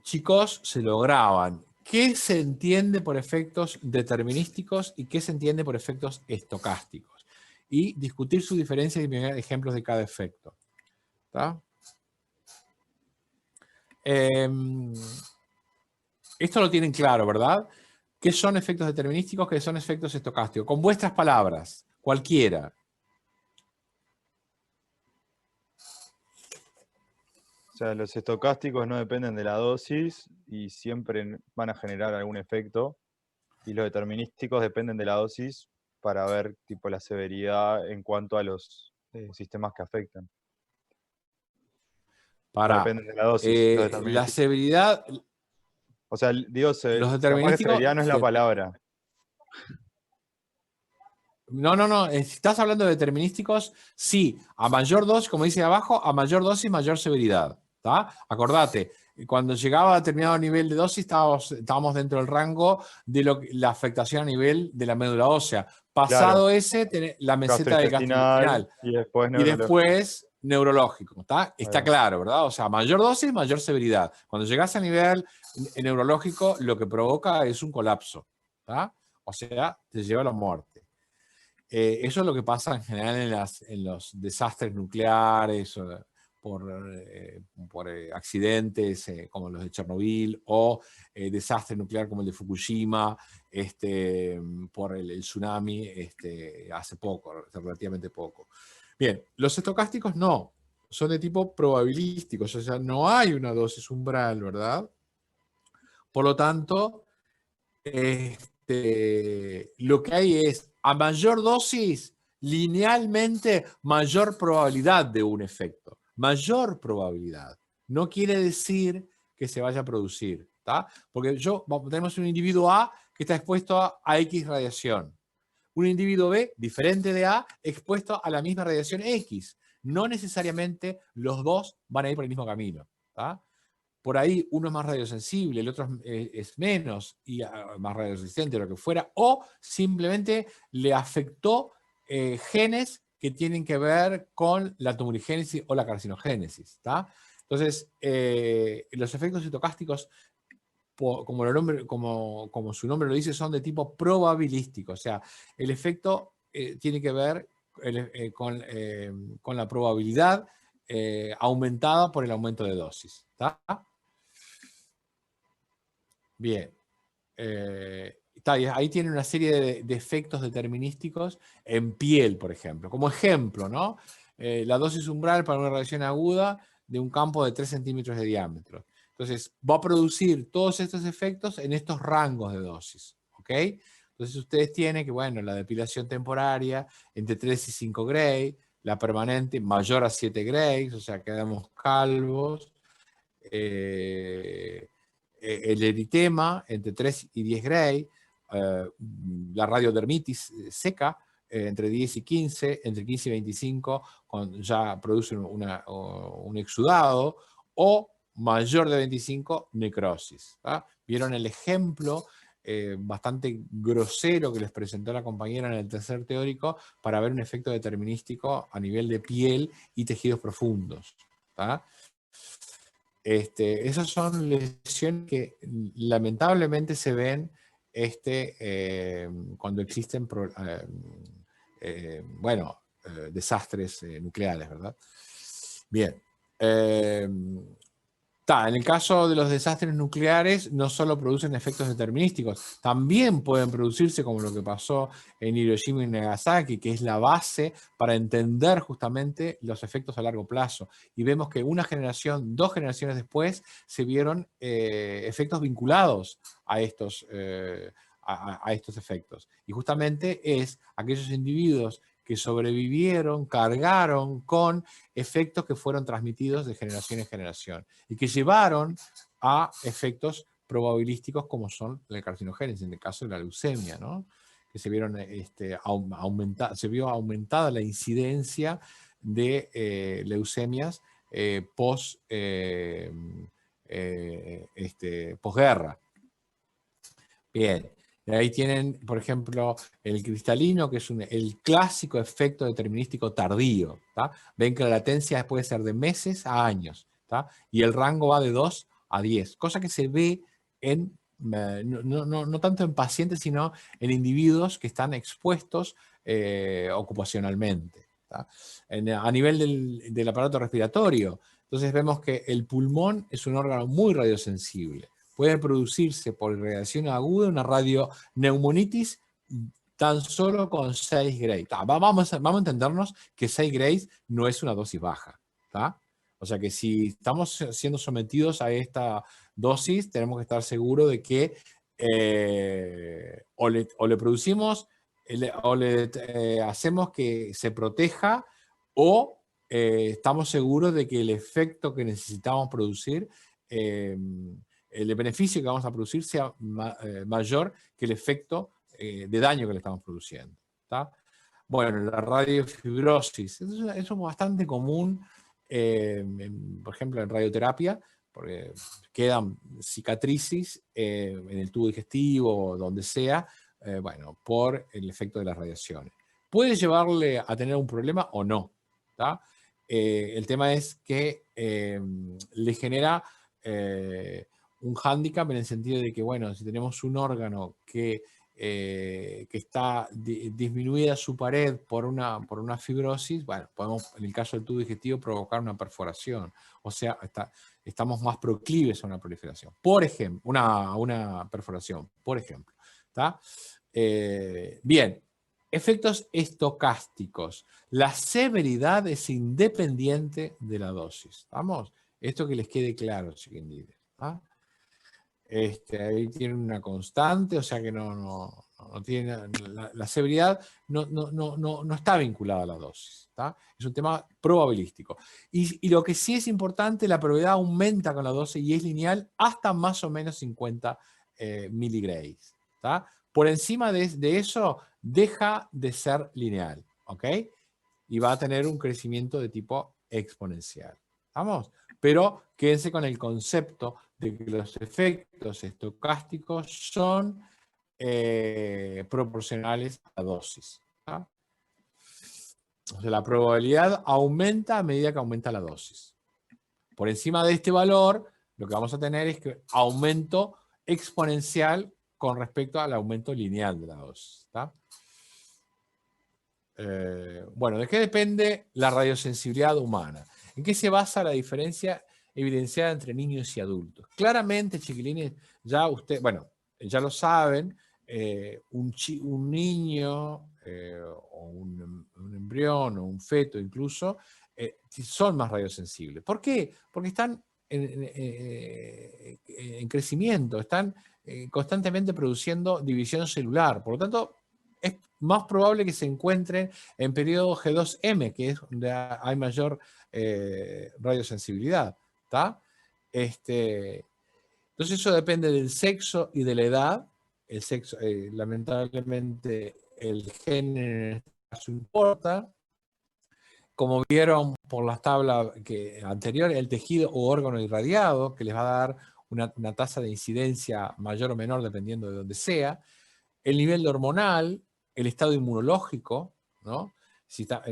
chicos, se lo graban. ¿Qué se entiende por efectos determinísticos y qué se entiende por efectos estocásticos? Y discutir su diferencia y mirar ejemplos de cada efecto. ¿Tá? Esto lo tienen claro, ¿verdad? ¿Qué son efectos determinísticos? ¿Qué son efectos estocásticos? Con vuestras palabras, cualquiera. O sea, los estocásticos no dependen de la dosis y siempre van a generar algún efecto. Y los determinísticos dependen de la dosis para ver tipo la severidad en cuanto a los sistemas que afectan. Dependen de la dosis. La severidad... O sea, digo, los capaz determinísticos... que severidad no es la palabra. No. Si estás hablando de determinísticos, sí. A mayor dosis, como dice abajo, a mayor dosis, mayor severidad. ¿Tá? Acordate, cuando llegaba a determinado nivel de dosis, estábamos dentro del rango de la afectación a nivel de la médula ósea. Pasado Claro. ese, la meseta del gastrointestinal. Y después neurológico. Está claro, ¿verdad? O sea, mayor dosis, mayor severidad. Cuando llegas a nivel neurológico, lo que provoca es un colapso. ¿Tá? O sea, te lleva a la muerte. Eso es lo que pasa en general en los desastres nucleares, por accidentes como los de Chernobyl, o desastre nuclear como el de Fukushima, por el tsunami hace poco, relativamente poco. Bien, los estocásticos no, son de tipo probabilístico, o sea, no hay una dosis umbral, ¿verdad? Por lo tanto, lo que hay es, a mayor dosis, linealmente, mayor probabilidad de un efecto. Mayor probabilidad. No quiere decir que se vaya a producir. ¿Tá? Porque tenemos un individuo A que está expuesto a X radiación. Un individuo B, diferente de A, expuesto a la misma radiación X. No necesariamente los dos van a ir por el mismo camino. ¿Tá? Por ahí uno es más radiosensible, el otro es menos, y más radioresistente, lo que fuera, o simplemente le afectó genes que tienen que ver con la tumorigénesis o la carcinogénesis. ¿Tá? Entonces, los efectos citocásticos, como su nombre lo dice, son de tipo probabilístico. O sea, el efecto tiene que ver con la probabilidad aumentada por el aumento de dosis. ¿Tá? Bien. Ahí tiene una serie de efectos determinísticos en piel, por ejemplo. Como ejemplo, ¿no? La dosis umbral para una radiación aguda de un campo de 3 centímetros de diámetro. Entonces, va a producir todos estos efectos en estos rangos de dosis. ¿Ok? Entonces, ustedes tienen que, bueno, la depilación temporaria entre 3 y 5 Gray, la permanente mayor a 7 Gray, o sea, quedamos calvos. El eritema entre 3 y 10 Gray, la radiodermitis seca entre 10 y 15, entre 15 y 25 ya produce un exudado, o mayor de 25, necrosis. ¿Tá? ¿Vieron el ejemplo bastante grosero que les presentó la compañera en el tercer teórico para ver un efecto determinístico a nivel de piel y tejidos profundos? ¿Tá? Esas son lesiones que lamentablemente se ven cuando existen desastres nucleares, ¿verdad? Bien. En el caso de los desastres nucleares, no solo producen efectos determinísticos, también pueden producirse, como lo que pasó en Hiroshima y Nagasaki, que es la base para entender justamente los efectos a largo plazo. Y vemos que una generación, 2 generaciones después, se vieron efectos vinculados a a estos efectos. Y justamente es aquellos individuos que sobrevivieron, cargaron con efectos que fueron transmitidos de generación en generación y que llevaron a efectos probabilísticos como son la carcinogénesis, en el caso de la leucemia, ¿no? Que se vieron se vio aumentada la incidencia de leucemias posguerra. Bien, y ahí tienen, por ejemplo, el cristalino, que es el clásico efecto determinístico tardío. ¿Tá? Ven que la latencia puede ser de meses a años, ¿tá? Y el rango va de 2 a 10, cosa que se ve en, no tanto en pacientes, sino en individuos que están expuestos ocupacionalmente. A nivel del aparato respiratorio, entonces vemos que el pulmón es un órgano muy radiosensible. Puede producirse por irradiación aguda una radioneumonitis tan solo con 6 grays. Vamos a entendernos que 6 grays no es una dosis baja. ¿Tá? O sea que si estamos siendo sometidos a esta dosis, tenemos que estar seguros de que o le producimos o le hacemos que se proteja o estamos seguros de que el efecto que necesitamos producir, el beneficio que vamos a producir sea mayor que el efecto de daño que le estamos produciendo. ¿Tá? Bueno, la radiofibrosis, eso es bastante común, por ejemplo, en radioterapia, porque quedan cicatrices en el tubo digestivo o donde sea, bueno, por el efecto de las radiaciones. Puede llevarle a tener un problema o no. ¿Tá? El tema es que le genera un hándicap en el sentido de que, bueno, si tenemos un órgano que está disminuida su pared por una fibrosis, bueno, podemos, en el caso del tubo digestivo, provocar una perforación. O sea, estamos más proclives a una proliferación. Por ejemplo, una perforación, por ejemplo. ¿Tá? Bien, efectos estocásticos. La severidad es independiente de la dosis. ¿Vamos? Esto que les quede claro, chiquilines. ¿Ah? Ahí tienen una constante, o sea que no tiene, la severidad no está vinculada a la dosis. ¿Tá? Es un tema probabilístico. Y lo que sí es importante, la probabilidad aumenta con la dosis y es lineal hasta más o menos 50 miligrays. ¿Tá? Por encima de eso, deja de ser lineal. ¿Ok? Y va a tener un crecimiento de tipo exponencial. ¿Vamos? Pero quédense con el concepto de que los efectos estocásticos son proporcionales a la dosis. ¿Tá? O sea, la probabilidad aumenta a medida que aumenta la dosis. Por encima de este valor, lo que vamos a tener es que aumento exponencial con respecto al aumento lineal de la dosis. ¿Tá? Bueno, ¿de qué depende la radiosensibilidad humana? ¿En qué se basa la diferencia evidenciada entre niños y adultos? Claramente, chiquilines, ya lo saben, un niño o un embrión o un feto incluso son más radiosensibles. ¿Por qué? Porque están en crecimiento, están constantemente produciendo división celular. Por lo tanto, es más probable que se encuentren en periodo G2M, que es donde hay mayor radiosensibilidad. ¿Tá? Entonces eso depende del sexo y de la edad. El sexo, lamentablemente, el género en este caso importa. Como vieron por las tablas anteriores, el tejido o órgano irradiado, que les va a dar una tasa de incidencia mayor o menor dependiendo de donde sea. El nivel hormonal, el estado inmunológico, ¿no?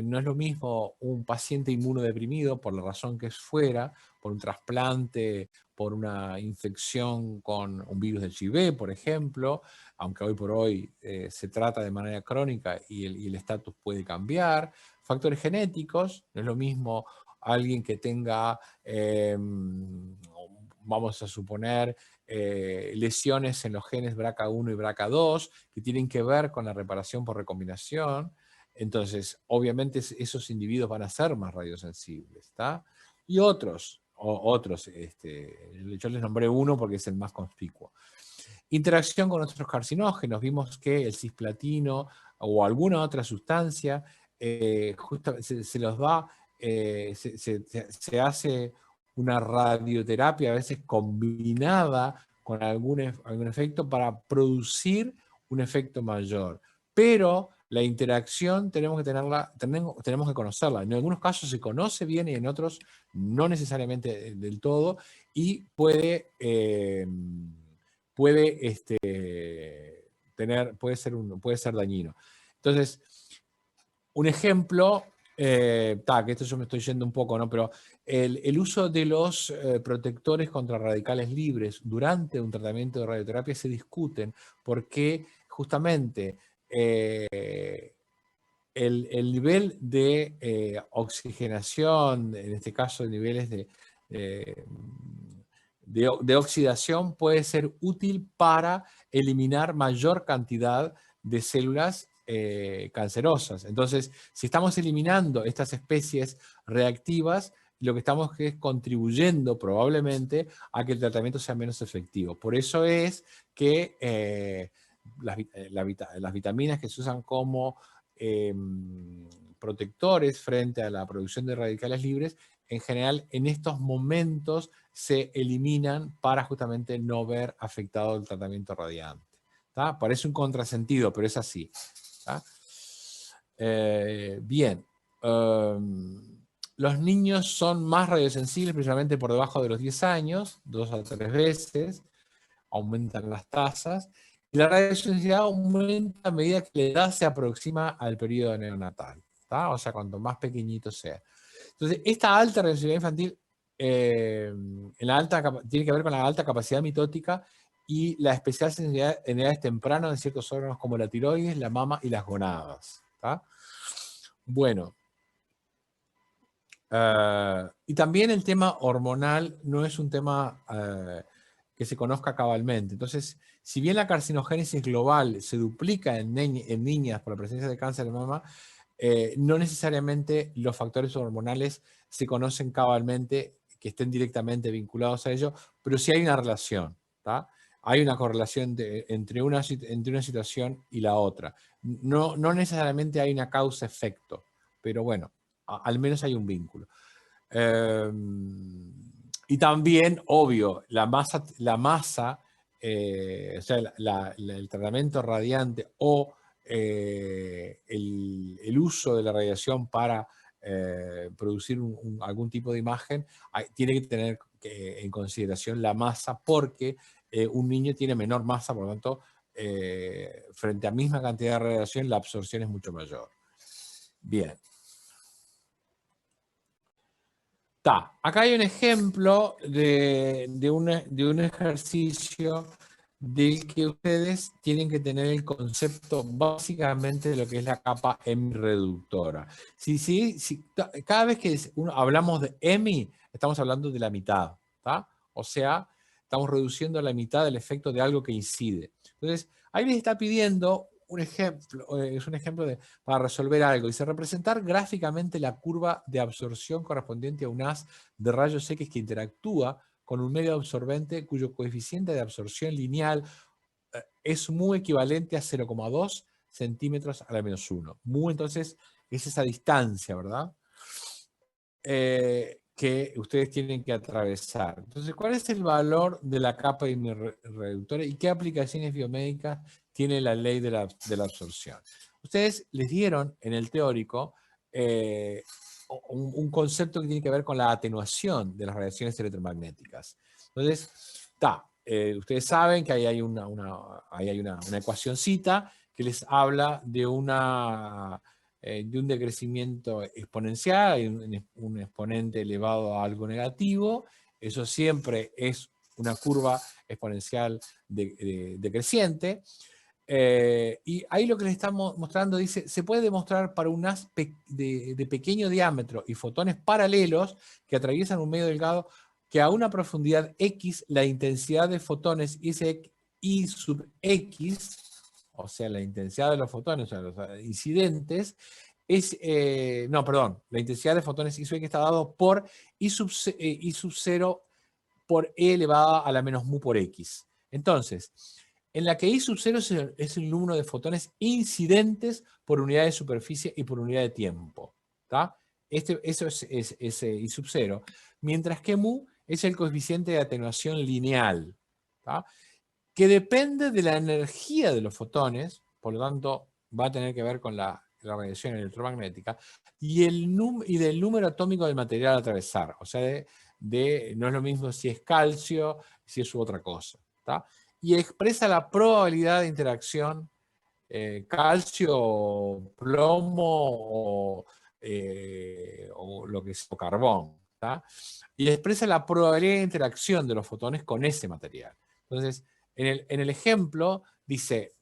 No es lo mismo un paciente inmunodeprimido, por la razón que fuera, por un trasplante, por una infección con un virus del HIV, por ejemplo, aunque hoy por hoy se trata de manera crónica y el estatus puede cambiar. Factores genéticos, no es lo mismo alguien que tenga, vamos a suponer, lesiones en los genes BRCA1 y BRCA2 que tienen que ver con la reparación por recombinación. Entonces, obviamente esos individuos van a ser más radiosensibles. ¿Tá? Y otros, yo les nombré uno porque es el más conspicuo. Interacción con otros carcinógenos. Vimos que el cisplatino o alguna otra sustancia se los da, se hace una radioterapia a veces combinada con algún efecto para producir un efecto mayor. Pero la interacción tenemos que conocerla. En algunos casos se conoce bien y en otros no necesariamente del todo, y puede ser dañino. Entonces, un ejemplo, que esto yo me estoy yendo un poco, ¿no? Pero el uso de los protectores contra radicales libres durante un tratamiento de radioterapia se discuten porque justamente el nivel de oxigenación, en este caso niveles de oxidación, puede ser útil para eliminar mayor cantidad de células cancerosas. Entonces, si estamos eliminando estas especies reactivas, lo que estamos es contribuyendo probablemente a que el tratamiento sea menos efectivo. Por eso es que las vitaminas que se usan como protectores frente a la producción de radicales libres, en general en estos momentos se eliminan para justamente no ver afectado el tratamiento radiante. ¿Tá? Parece un contrasentido, pero es así. Bien. Los niños son más radiosensibles, principalmente por debajo de los 10 años, 2 a 3 veces, aumentan las tasas, y la radiosensibilidad aumenta a medida que la edad se aproxima al periodo neonatal, ¿tá? O sea, cuanto más pequeñito sea. Entonces, esta alta radiosensibilidad infantil tiene que ver con la alta capacidad mitótica y la especial sensibilidad en edades tempranas de ciertos órganos como la tiroides, la mama y las gonadas. ¿Tá? Bueno. Y también el tema hormonal no es un tema que se conozca cabalmente. Entonces, si bien la carcinogénesis global se duplica en niñas por la presencia de cáncer de mama, no necesariamente los factores hormonales se conocen cabalmente que estén directamente vinculados a ello, pero sí hay una relación. ¿tá? Hay una correlación entre una situación y la otra. No necesariamente hay una causa-efecto, pero bueno, al menos hay un vínculo. Y también, obvio, la masa o sea, el tratamiento radiante o el uso de la radiación para producir algún tipo de imagen, tiene que tener en consideración la masa, porque un niño tiene menor masa, por lo tanto, frente a misma cantidad de radiación, la absorción es mucho mayor. Bien. Acá hay un ejemplo de un ejercicio del que ustedes tienen que tener el concepto básicamente de lo que es la capa hemireductora. Cada vez que hablamos de hemi, estamos hablando de la mitad. ¿tá? O sea, estamos reduciendo a la mitad el efecto de algo que incide. Entonces, ahí les está pidiendo un ejemplo, es un ejemplo para resolver algo. Dice, representar gráficamente la curva de absorción correspondiente a un haz de rayos X que interactúa con un medio absorbente cuyo coeficiente de absorción lineal es mu equivalente a 0,2 centímetros a la menos 1. Mu, entonces, es esa distancia, ¿verdad? Que ustedes tienen que atravesar. Entonces, ¿cuál es el valor de la capa hemireductora y qué aplicaciones biomédicas tiene la ley de la absorción? Ustedes les dieron en el teórico un concepto que tiene que ver con la atenuación de las radiaciones electromagnéticas. Entonces, ustedes saben que ahí hay una ecuacioncita que les habla de un decrecimiento exponencial, hay un exponente elevado a algo negativo, eso siempre es una curva exponencial decreciente, y ahí lo que les estamos mostrando dice, se puede demostrar para un haz de pequeño diámetro y fotones paralelos que atraviesan un medio delgado que a una profundidad X la intensidad de fotones I sub X, o sea, la intensidad de los fotones, o sea, los incidentes, la intensidad de fotones I sub X está dado por I sub 0 por E elevada a la menos mu por X. Entonces, en la que I sub 0 es el número de fotones incidentes por unidad de superficie y por unidad de tiempo. ¿Tá? Eso es I sub 0. Mientras que mu es el coeficiente de atenuación lineal, ¿tá? Que depende de la energía de los fotones, por lo tanto va a tener que ver con la radiación electromagnética, y del número atómico del material a atravesar. O sea, no es lo mismo si es calcio, si es otra cosa. ¿Tá? Y expresa la probabilidad de interacción calcio, plomo o lo que es o carbón. ¿Tá? Y expresa la probabilidad de interacción de los fotones con ese material. Entonces, en el ejemplo dice,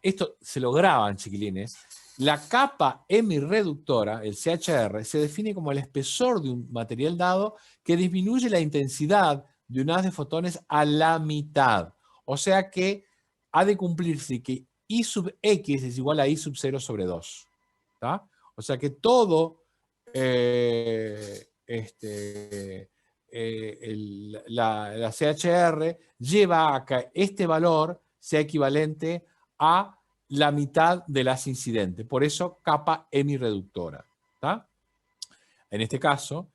esto se lo graban, chiquilines, la capa hemirreductora, el CHR, se define como el espesor de un material dado que disminuye la intensidad de un haz de fotones a la mitad. O sea que ha de cumplirse que I sub X es igual a I sub 0 sobre 2. ¿Tá? O sea que todo la CHR lleva a que este valor sea equivalente a la mitad de las incidentes. Por eso, capa hemirreductora. ¿Tá? En este caso,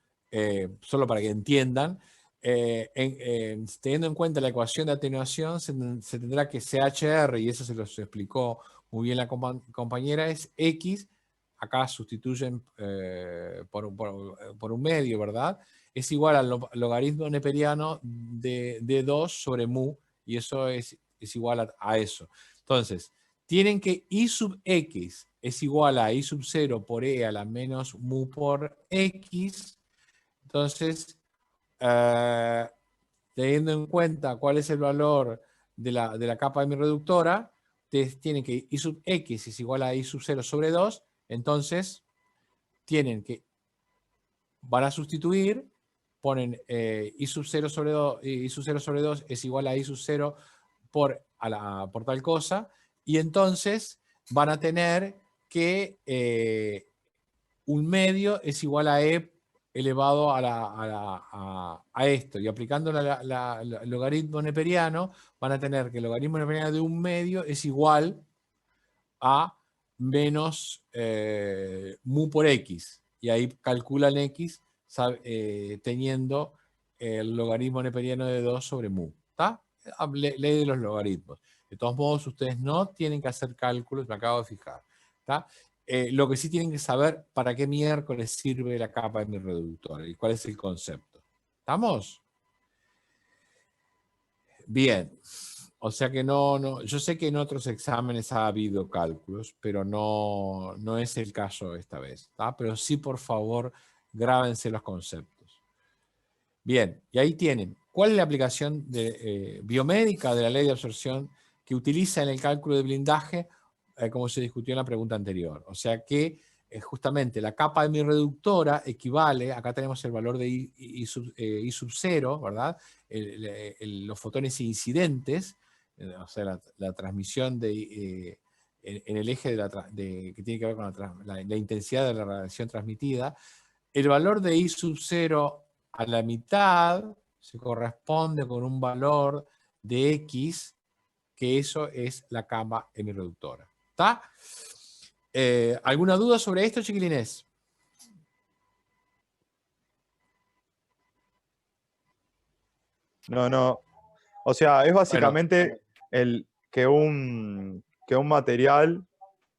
solo para que entiendan, teniendo en cuenta la ecuación de atenuación, se tendrá que CHR, y eso se los explicó muy bien la compañera, es X, acá sustituyen por un medio, ¿verdad? Es igual al logaritmo neperiano de 2 sobre mu, y eso es igual a eso. Entonces, tienen que I sub X es igual a I sub 0 por E a la menos mu por X. Entonces, teniendo en cuenta cuál es el valor de la capa hemirreductora, tienen que I sub X es igual a I sub 0 sobre 2, entonces van a sustituir, ponen I sub 0 sobre 2, I sub 0 sobre 2 es igual a I sub 0 por tal cosa, y entonces van a tener que un medio es igual a E elevado a esto, y aplicando el logaritmo neperiano, van a tener que el logaritmo neperiano de un medio es igual a menos mu por X, y ahí calculan X teniendo el logaritmo neperiano de 2 sobre mu. ¿Tá? Ley de los logaritmos. De todos modos, ustedes no tienen que hacer cálculos, me acabo de fijar. ¿Tá? Lo que sí tienen que saber para qué miércoles sirve la capa hemirreductora y cuál es el concepto. ¿Estamos? Bien. O sea que yo sé que en otros exámenes ha habido cálculos, pero no es el caso esta vez. ¿Tá? Pero sí, por favor, grábense los conceptos. Bien, y ahí tienen. ¿Cuál es la aplicación biomédica de la ley de absorción que utiliza en el cálculo de blindaje, como se discutió en la pregunta anterior? O sea que justamente la capa hemirreductora equivale, acá tenemos el valor de I sub 0, ¿verdad? Los fotones incidentes, o sea, la transmisión en el eje que tiene que ver con la intensidad de la radiación transmitida. El valor de I sub 0 a la mitad se corresponde con un valor de X, que eso es la capa hemirreductora. ¿Está? ¿Alguna duda sobre esto, chiquilines? No. O sea, es básicamente que un material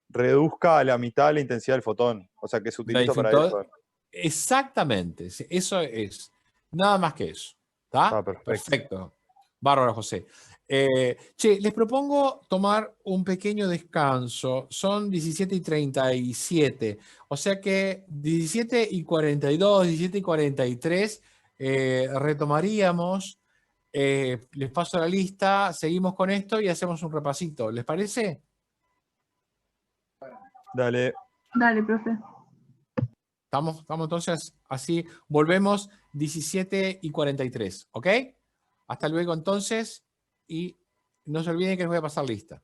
reduzca a la mitad la intensidad del fotón. O sea, que se utiliza para eso. Exactamente. Eso es. Nada más que eso. ¿Está? Perfecto. Bárbaro, José. Les propongo tomar un pequeño descanso. Son 17:37. O sea que 17:42, 17:43 retomaríamos. Les paso la lista, seguimos con esto y hacemos un repasito. ¿Les parece? Dale. Dale, profe. Estamos entonces así. Volvemos 17:43. ¿Ok? Hasta luego entonces. Y no se olviden que les voy a pasar lista.